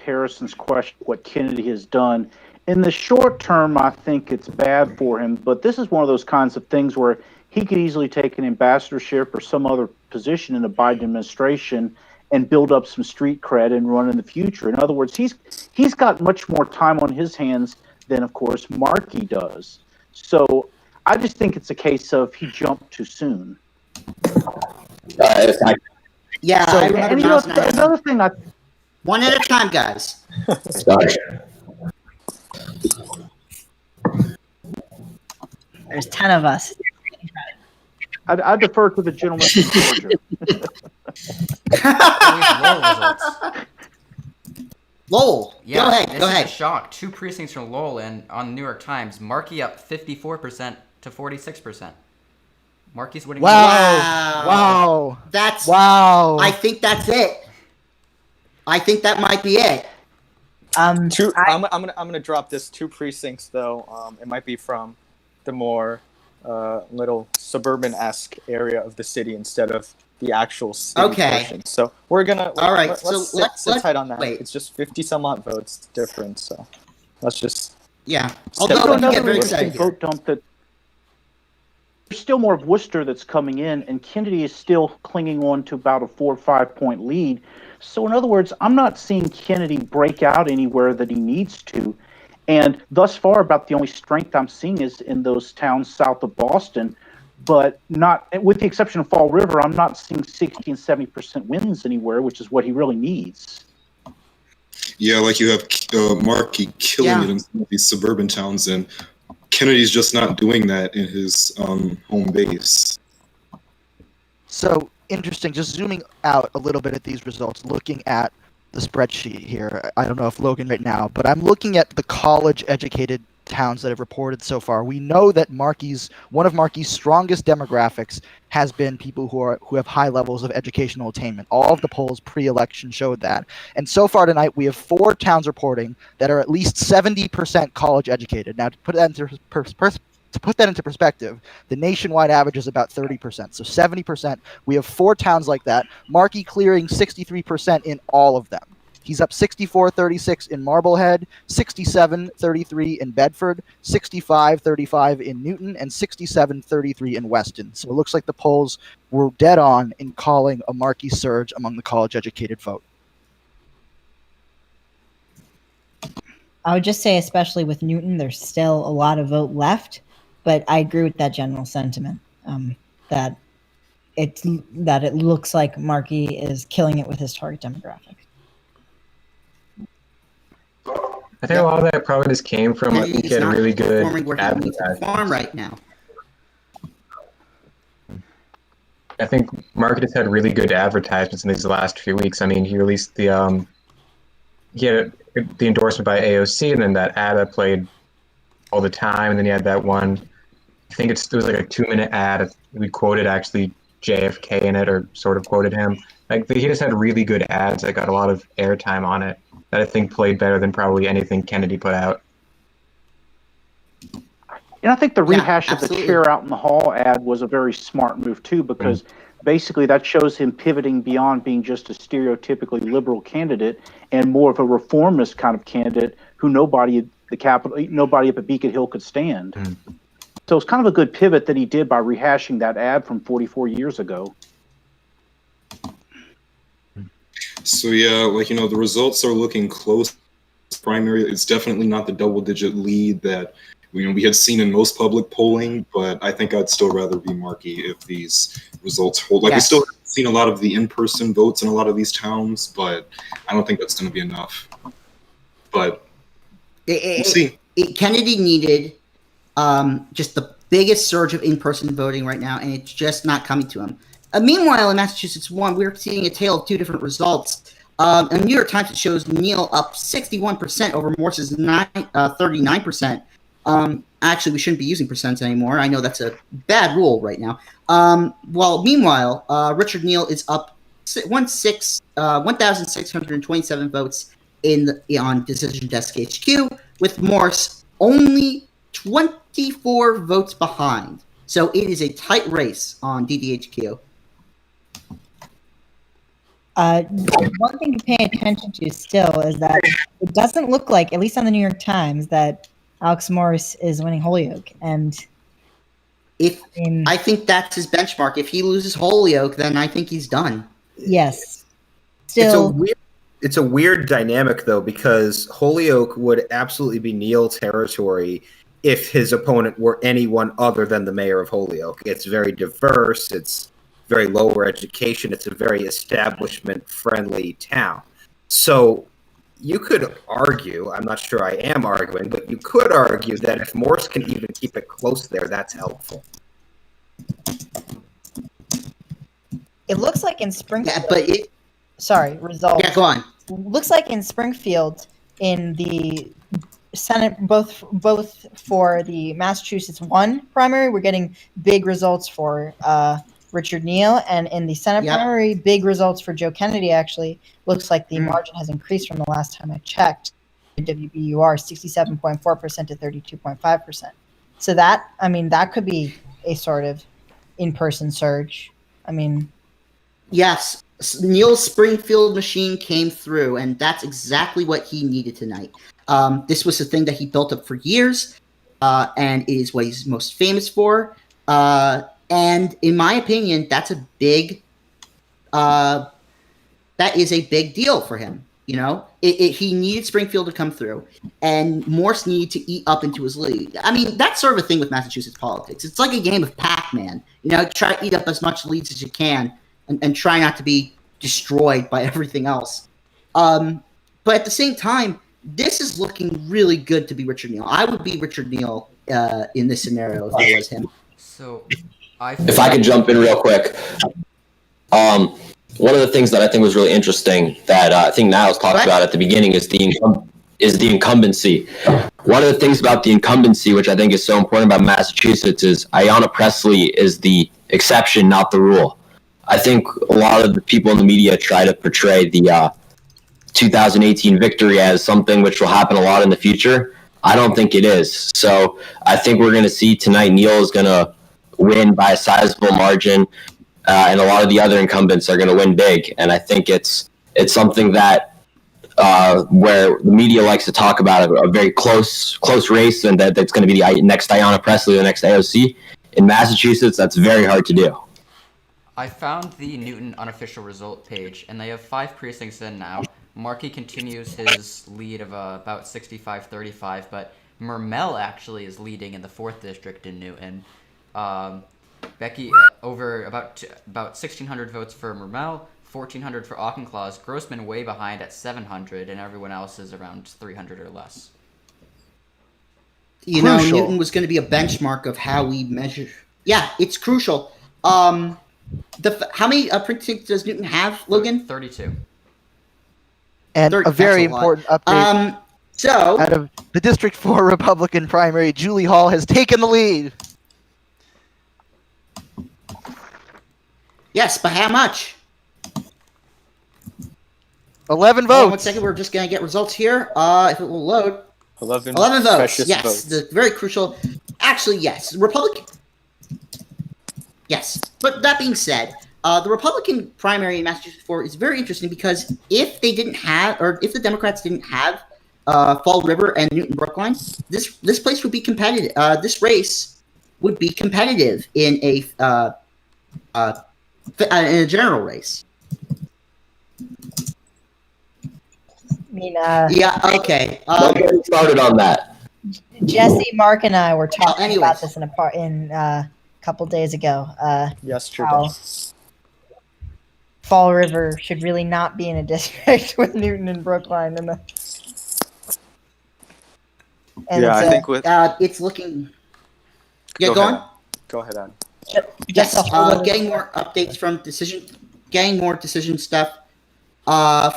Harrison's question, what Kennedy has done. In the short term, I think it's bad for him, but this is one of those kinds of things where he could easily take an ambassadorship or some other position in the Biden administration and build up some street cred and run in the future. In other words, he's got much more time on his hands than, of course, Markey does. So I just think it's a case of he jumped too soon. Yeah, so, another thing one at a time, guys. There's 10 of us. I defer to the gentleman from Georgia. Lowell, yeah, go ahead. This is a shock. 2 precincts from Lowell, and on New York Times, Markey up 54% to 46%. Markey's winning. Wow. Wow. I think that's it. I think that might be it. I'm gonna drop this 2 precincts though. It might be from the more little suburban-esque area of the city instead of the actual city portion. So we're gonna let's sit tight on that. Wait. It's just 50 some odd votes different. So let's just Although you get very excited. Vote dump that. There's still more of Worcester that's coming in, and Kennedy is still clinging on to about a 4 or 5 point lead. So, in other words, I'm not seeing Kennedy break out anywhere that he needs to. And thus far, about the only strength I'm seeing is in those towns south of Boston. But not, with the exception of Fall River, I'm not seeing 60 and 70% wins anywhere, which is what he really needs. Yeah, like you have Markey killing it in some of these suburban towns, and Kennedy's just not doing that in his home base. So interesting. Just zooming out a little bit at these results, looking at the spreadsheet here. I don't know if Logan right now, but I'm looking at the college-educated towns that have reported so far. We know that one of Markey's strongest demographics has been people who have high levels of educational attainment. All of the polls pre-election showed that. And so far tonight, we have 4 towns reporting that are at least 70% college educated. Now, to put that into perspective, the nationwide average is about 30%. So 70%. We have 4 towns like that. Markey clearing 63% in all of them. He's up 64-36 in Marblehead, 67-33 in Bedford, 65-35 in Newton, and 67-33 in Weston. So it looks like the polls were dead on in calling a Markey surge among the college-educated vote. I would just say, especially with Newton, there's still a lot of vote left, but I agree with that general sentiment that it looks like Markey is killing it with his target demographic. I think a lot of that probably just came from He's getting not really good performing where he needs to perform advertising. right now. I think Markey has had really good advertisements in these last few weeks. I mean, he released the he had the endorsement by AOC, and then that ad that played all the time, and then he had that one. I think it was like a 2-minute ad. We quoted actually JFK in it, or sort of quoted him. Like he just had really good ads that got a lot of airtime on it that I think played better than probably anything Kennedy put out. And I think the rehash of the absolutely. chair out in the hall ad was a very smart move too, because basically that shows him pivoting beyond being just a stereotypically liberal candidate and more of a reformist kind of candidate who nobody up at Beacon Hill could stand. So it's kind of a good pivot that he did by rehashing that ad from 44 years ago. So yeah, like, the results are looking close. Primary, it's definitely not the double-digit lead that we had seen in most public polling, but I think I'd still rather be Markey if these results hold. Like, we still haven't seen a lot of the in-person votes in a lot of these towns, but I don't think that's going to be enough. But we'll see. Kennedy needed just the biggest surge of in-person voting right now, and it's just not coming to him. Meanwhile, in Massachusetts 1, we're seeing a tale of two different results. In the New York Times, it shows Neal up 61% over Morse's 39%. Actually, we shouldn't be using percents anymore. I know that's a bad rule right now. Meanwhile, Richard Neal is up 1,627 votes on Decision Desk HQ, with Morse only 24 votes behind. So it is a tight race on DDHQ. One thing to pay attention to still is that it doesn't look like, at least on the New York Times, that Alex Morse is winning Holyoke. And I think that's his benchmark. If he loses Holyoke, then I think he's done. Yes. Still, it's a weird dynamic, though, because Holyoke would absolutely be Neal territory if his opponent were anyone other than the mayor of Holyoke. It's very diverse. It's very lower education. It's a very establishment-friendly town. So you could argue, I'm not sure I am arguing, but you could argue that if Morse can even keep it close there, that's helpful. it looks like in Springfield. Results. Yeah, go on. Looks like in Springfield, in the Senate, both for the Massachusetts 1 primary, we're getting big results for Richard Neal, and in the Senate primary, big results for Joe Kennedy. Actually, looks like the margin has increased from the last time I checked. WBUR 67.4% to 32.5%. So that could be a sort of in-person surge. Yes, Neal's Springfield machine came through, and that's exactly what he needed tonight. This was the thing that he built up for years, and is what he's most famous for. And in my opinion, that's a big. That is a big deal for him. You know, he needed Springfield to come through, and Morse needed to eat up into his lead. That's sort of a thing with Massachusetts politics. It's like a game of Pac-Man. You know, try to eat up as much leads as you can, and try not to be destroyed by everything else. But at the same time, this is looking really good to be Richard Neal. I would be Richard Neal in this scenario if I was him. So, if I could jump in real quick. One of the things that I think was really interesting that I think Niles talked about at the beginning is the incumbency. One of the things about the incumbency, which I think is so important about Massachusetts, is Ayanna Pressley is the exception, not the rule. I think a lot of the people in the media try to portray the 2018 victory as something which will happen a lot in the future. I don't think it is. So I think we're going to see tonight Neal is going to win by a sizable margin. And a lot of the other incumbents are going to win big, and I think it's something that where the media likes to talk about a very close race, and that's going to be the next Ayanna Pressley, the next AOC. In Massachusetts, that's very hard to do. I found the Newton unofficial result page, and they have 5 precincts in now. Markey continues his lead of about 65-35, but Mermel actually is leading in the 4th district in Newton. Becky over about 1,600 votes for Mermel, 1,400 for Auchincloss. Grossman way behind at 700, and everyone else is around 300 or less. You know, Newton was going to be a benchmark of how we measure. Yeah, it's crucial. How many precincts does Newton have, Logan? 32. And a very important update. So, out of the District 4 Republican primary, Julie Hall has taken the lead. Yes, but how much? 11 votes. Hold on 1 second, we're just going to get results here. If it will load. 11 votes. Yes, votes. very crucial. Actually, yes. Republican. Yes, but that being said, the Republican primary in Massachusetts 4 is very interesting because if the Democrats didn't have Fall River and Newton Brookline, this place would be competitive. This race would be competitive in a general race. I mean, yeah. Okay. Don't get me started on that. Jesse, Mark, and I were talking about this in a couple days ago. Yesterday. Fall River should really not be in a district with Newton and Brookline. I think it's looking. Yeah, go on. Go ahead, Adam. Yes, getting more updates from getting more decision stuff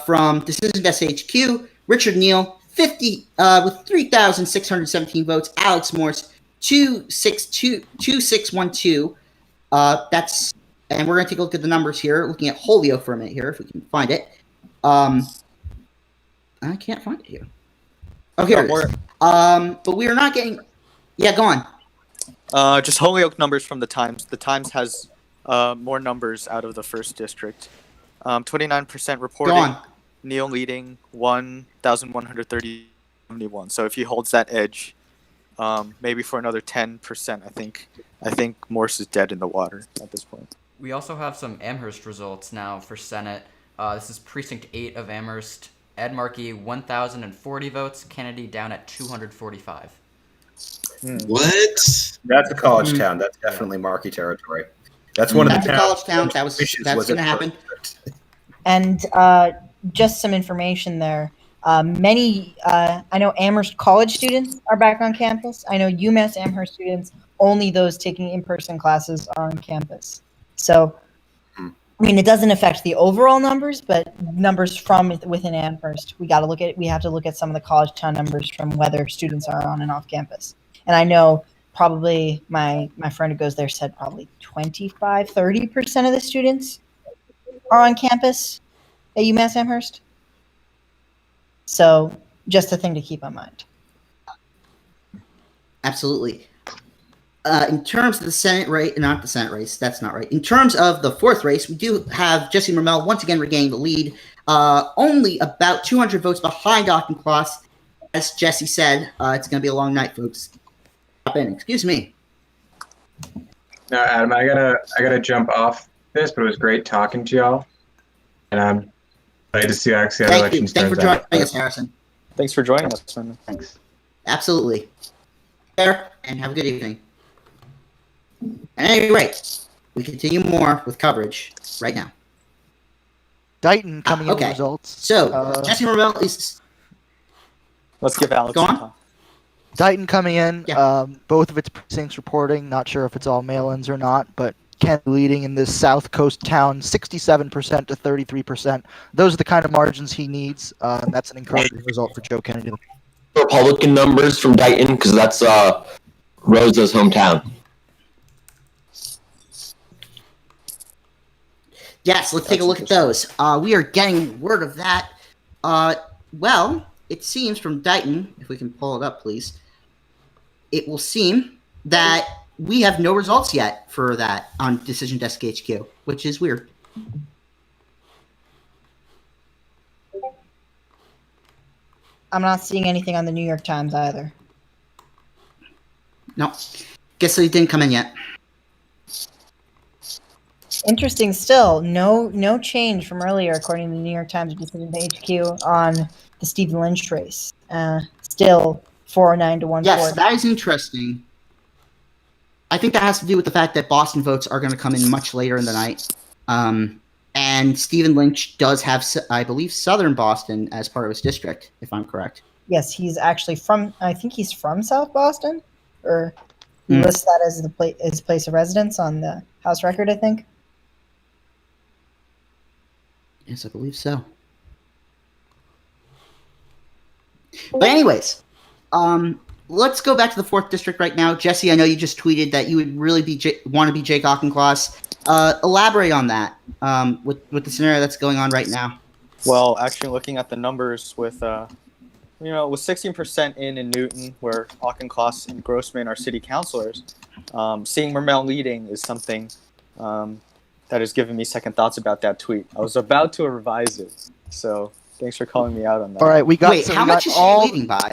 from Decision Desk HQ. Richard Neal, 50 with 3,617 votes. Alex Morse, 2612. That's, and we're gonna take a look at the numbers here. Looking at Holyoke for a minute here, if we can find it. I can't find it here. Oh, here it is. But we are not getting. Yeah, go on. Just Holyoke numbers from the Times. The Times has more numbers out of the 1st district. 29% reporting. Neal leading 1,130-71. So if he holds that edge, maybe for another 10%, I think Morse is dead in the water at this point. We also have some Amherst results now for Senate. This is Precinct 8 of Amherst. Ed Markey, 1,040 votes. Kennedy down at 245. What? That's a college town. That's definitely Markey territory. That's one of the towns. College towns. That's going to happen. And just some information there. I know Amherst College students are back on campus. I know UMass Amherst students, only those taking in-person classes are on campus. So, I mean, it doesn't affect the overall numbers, but numbers from within Amherst, we have to look at some of the college town numbers from whether students are on and off campus. And I know probably my friend who goes there said probably 25-30% of the students are on campus at UMass Amherst. So just a thing to keep in mind. Absolutely. In terms of the Senate race, not the Senate race, that's not right. In terms of the 4th race, we do have Jesse Mermel once again regaining the lead, only about 200 votes behind Auchincloss. As Jesse said, it's going to be a long night, folks. Hop in. Excuse me. No, Adam, I gotta jump off this, but it was great talking to y'all, and I'm excited to see actually how the elections turns out. Thanks for joining us, Harrison. Thanks for joining us, man. Thanks. Absolutely. There, and have a good evening. At any rate, we continue more with coverage right now. Dighton coming in with results. So, Jesse Mermel is. Let's give Alex some time. Dighton coming in, both of its precincts reporting. Not sure if it's all mail-ins or not, but Kent leading in this South Coast town, 67% to 33%. Those are the kind of margins he needs, and that's an encouraging result for Joe Kennedy. Republican numbers from Dighton, because that's Rosa's hometown. Yes, let's take a look at those. We are getting word of that. Well, it seems from Dighton, if we can pull it up, please, it will seem that we have no results yet for that on Decision Desk HQ, which is weird. I'm not seeing anything on the New York Times either. No. Guess it didn't come in yet. Interesting still, no change from earlier, according to the New York Times Decision HQ on the Stephen Lynch race. Still 409 to 140. Yes, that is interesting. I think that has to do with the fact that Boston votes are going to come in much later in the night. And Stephen Lynch does have, I believe, Southern Boston as part of his district, if I'm correct. Yes, he's actually I think he's from South Boston, or he lists that as his place of residence on the House record, I think. Yes, I believe so. But anyways, let's go back to the 4th district right now. Jesse, I know you just tweeted that you would really want to be Jake Auchincloss. Elaborate on that with the scenario that's going on right now. Well, actually, looking at the numbers with 16% in Newton, where Auchincloss and Grossman are city councilors, seeing Mermel leading is something that has given me second thoughts about that tweet. I was about to revise it, so thanks for calling me out on that. All right, we got. Wait, how much is she leading by?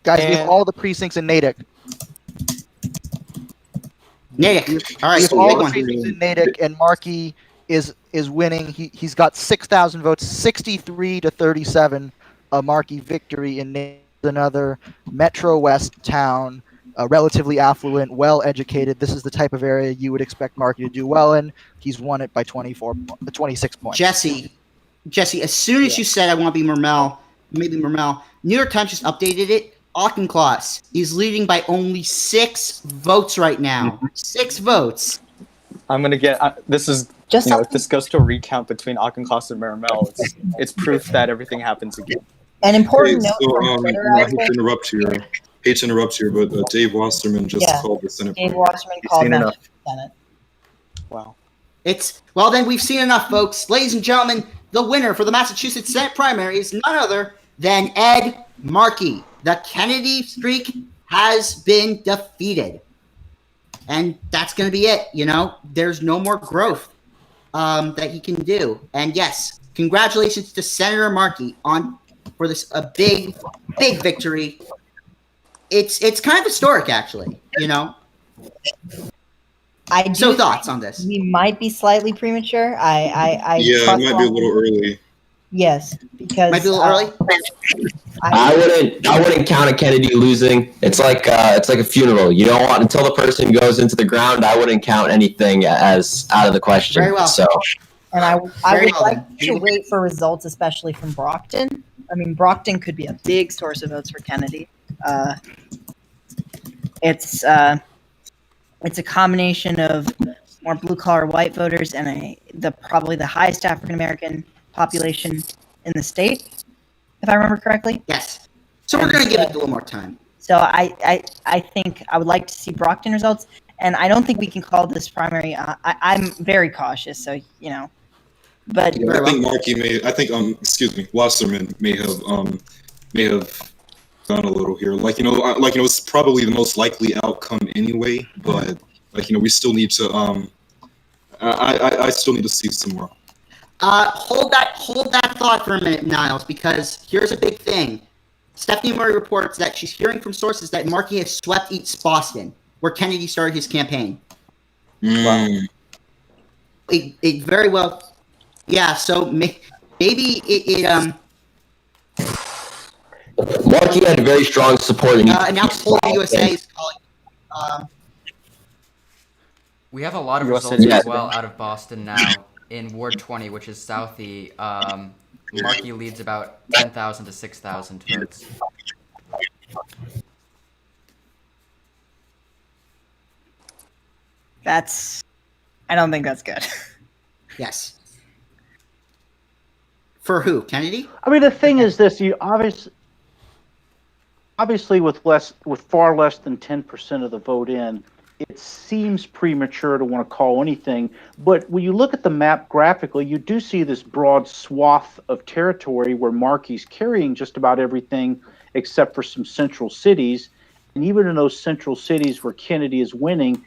Guys, we have all the precincts in Natick. Natick. All right, We have so all the precincts in Natick, and Markey is winning. He's got 6,000 votes, 63 to 37. A Markey victory in Natick. Another Metro West town. Relatively affluent, well-educated. This is the type of area you would expect Markey to do well in. He's won it by 26 points. Jesse, as soon as you said I want to be Mermel, New York Times just updated it. Auchincloss is leading by only 6 votes right now. 6 votes. I'm gonna get this is just if this goes to a recount between Auchincloss and Mermel, it's proof that everything happens again. An important note. I hate to interrupt here, but Dave Wasserman just called the Senate. Dave Wasserman called the Senate. Wow. Well, then we've seen enough, folks. Ladies and gentlemen, the winner for the Massachusetts Senate primary is none other than Ed Markey. The Kennedy streak has been defeated. And that's going to be it. There's no more growth that he can do. And yes, congratulations to Senator Markey for a big victory. It's kind of historic, actually. Thoughts on this? We might be slightly premature. It might be a little early. Yes, because might be a little early. I wouldn't count a Kennedy losing. It's like a funeral. You don't want until the person goes into the ground. I wouldn't count anything as out of the question. Very well. So, and I would like to wait for results, especially from Brockton. I mean, Brockton could be a big source of votes for Kennedy. It's a combination of more blue-collar white voters and probably the highest African American population in the state, if I remember correctly. Yes. So we're going to give it a little more time. So I think I would like to see Brockton results, and I don't think we can call this primary. I'm very cautious, so But I think Markey Wasserman may have gone a little here. It's probably the most likely outcome anyway. But we still need to. I still need to see some more. Hold that thought for a minute, Niles, because here's a big thing. Stephanie Murray reports that she's hearing from sources that Markey has swept East Boston, where Kennedy started his campaign. Wow. It very well. Yeah, so maybe it Markey had a very strong support in and now Poll USA is calling. We have a lot of results as well out of Boston now. In Ward 20, which is Southie, Markey leads about 10,000 to 6,000 votes. I don't think that's good. Yes. For who? Kennedy? I mean, the thing is this: you obviously with far less than 10% of the vote in, it seems premature to want to call anything. But when you look at the map graphically, you do see this broad swath of territory where Markey's carrying just about everything except for some central cities. And even in those central cities where Kennedy is winning,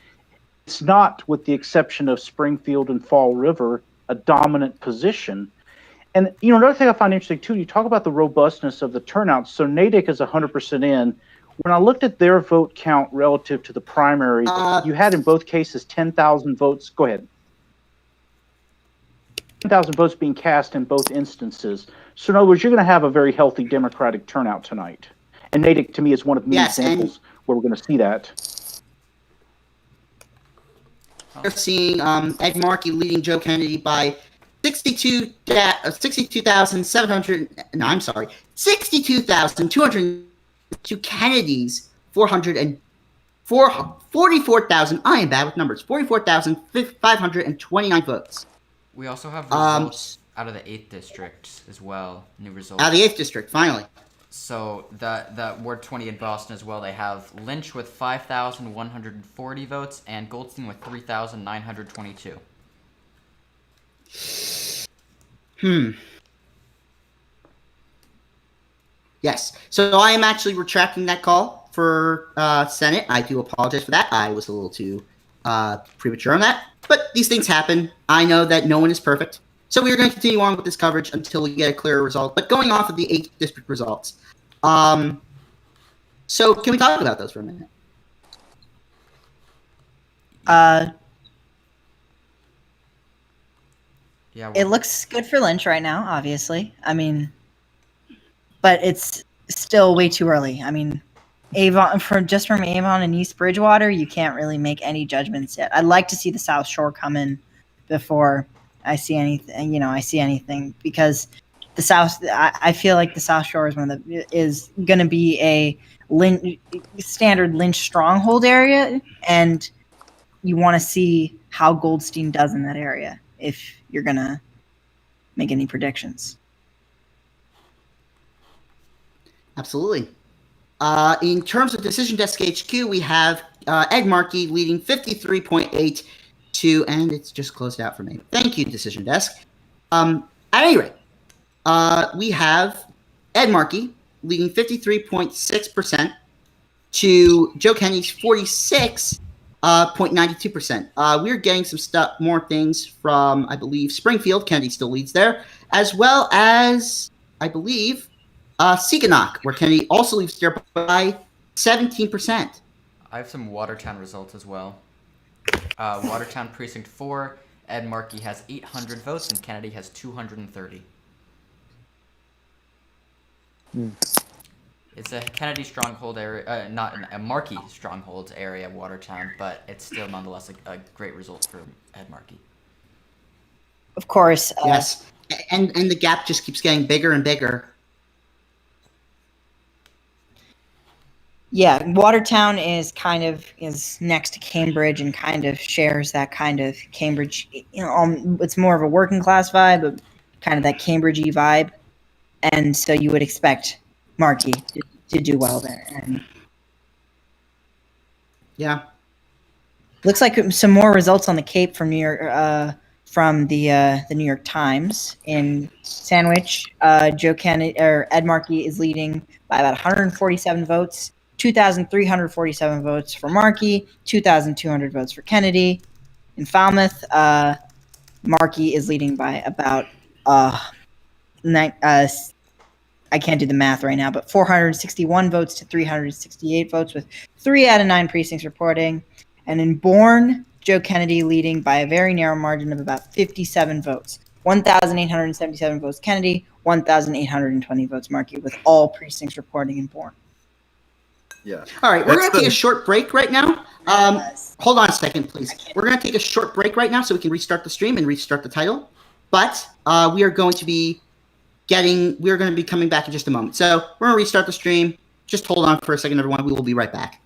it's not, with the exception of Springfield and Fall River, a dominant position. And, another thing I find interesting, too, you talk about the robustness of the turnout. So Natick is 100% in. When I looked at their vote count relative to the primary, you had in both cases 10,000 votes. Go ahead. 10,000 votes being cast in both instances. So in other words, you're going to have a very healthy Democratic turnout tonight. And Natick, to me, is one of many examples where we're going to see that. We're seeing Ed Markey leading Joe Kennedy by 62,200 to Kennedy's 44,000. I am bad with numbers. 44,529 votes. We also have results out of the 8th district as well. New results. Out of the 8th district, finally. So the Ward 20 in Boston as well. They have Lynch with 5,140 votes and Goldstein with 3,922. Yes. So I am actually retracting that call for Senate. I do apologize for that. I was a little too premature on that. But these things happen. I know that no one is perfect. So we are going to continue on with this coverage until we get a clearer result. But going off of the 8th district results. So can we talk about those for a minute? Yeah. It looks good for Lynch right now, obviously. I mean, but it's still way too early. I mean, from Avon and East Bridgewater, you can't really make any judgments yet. I'd like to see the South Shore come in before I see anything, because the South. I feel like the South Shore is going to be a standard Lynch stronghold area, and you want to see how Goldstein does in that area if you're going to make any predictions. Absolutely. In terms of Decision Desk HQ, we have Ed Markey leading 53.8 to, and it's just closed out for me. Thank you, Decision Desk. At any rate, we have Ed Markey leading 53.6% to Joe Kennedy's 46.92%. We're getting some more things from, I believe, Springfield. Kennedy still leads there, as well as, I believe, Seekonok, where Kennedy also leads there by 17%. I have some Watertown results as well. Watertown Precinct 4, Ed Markey has 800 votes and Kennedy has 230. It's a Kennedy stronghold area, not a Markey stronghold area, Watertown, but it's still nonetheless a great result for Ed Markey. Of course. Yes, and the gap just keeps getting bigger and bigger. Yeah, Watertown is next to Cambridge and kind of shares that kind of Cambridge. It's more of a working class vibe, but kind of that Cambridge-y vibe, and so you would expect Markey to do well there. And yeah, looks like some more results on the Cape from New York, from the New York Times in Sandwich. Joe Kennedy or Ed Markey is leading by about 147 votes. 2,347 votes for Markey, 2,200 votes for Kennedy. In Falmouth, Markey is leading by about I can't do the math right now, but 461 votes to 368 votes, with 3 out of 9 precincts reporting. And in Bourne, Joe Kennedy leading by a very narrow margin of about 57 votes. 1,877 votes Kennedy, 1,820 votes Markey, with all precincts reporting in Bourne. Yeah. All right, we're going to take a short break right now. Hold on a second, please. We're going to take a short break right now so we can restart the stream and restart the title. But we are going to be coming back in just a moment. So we're going to restart the stream. Just hold on for a second, everyone. We will be right back.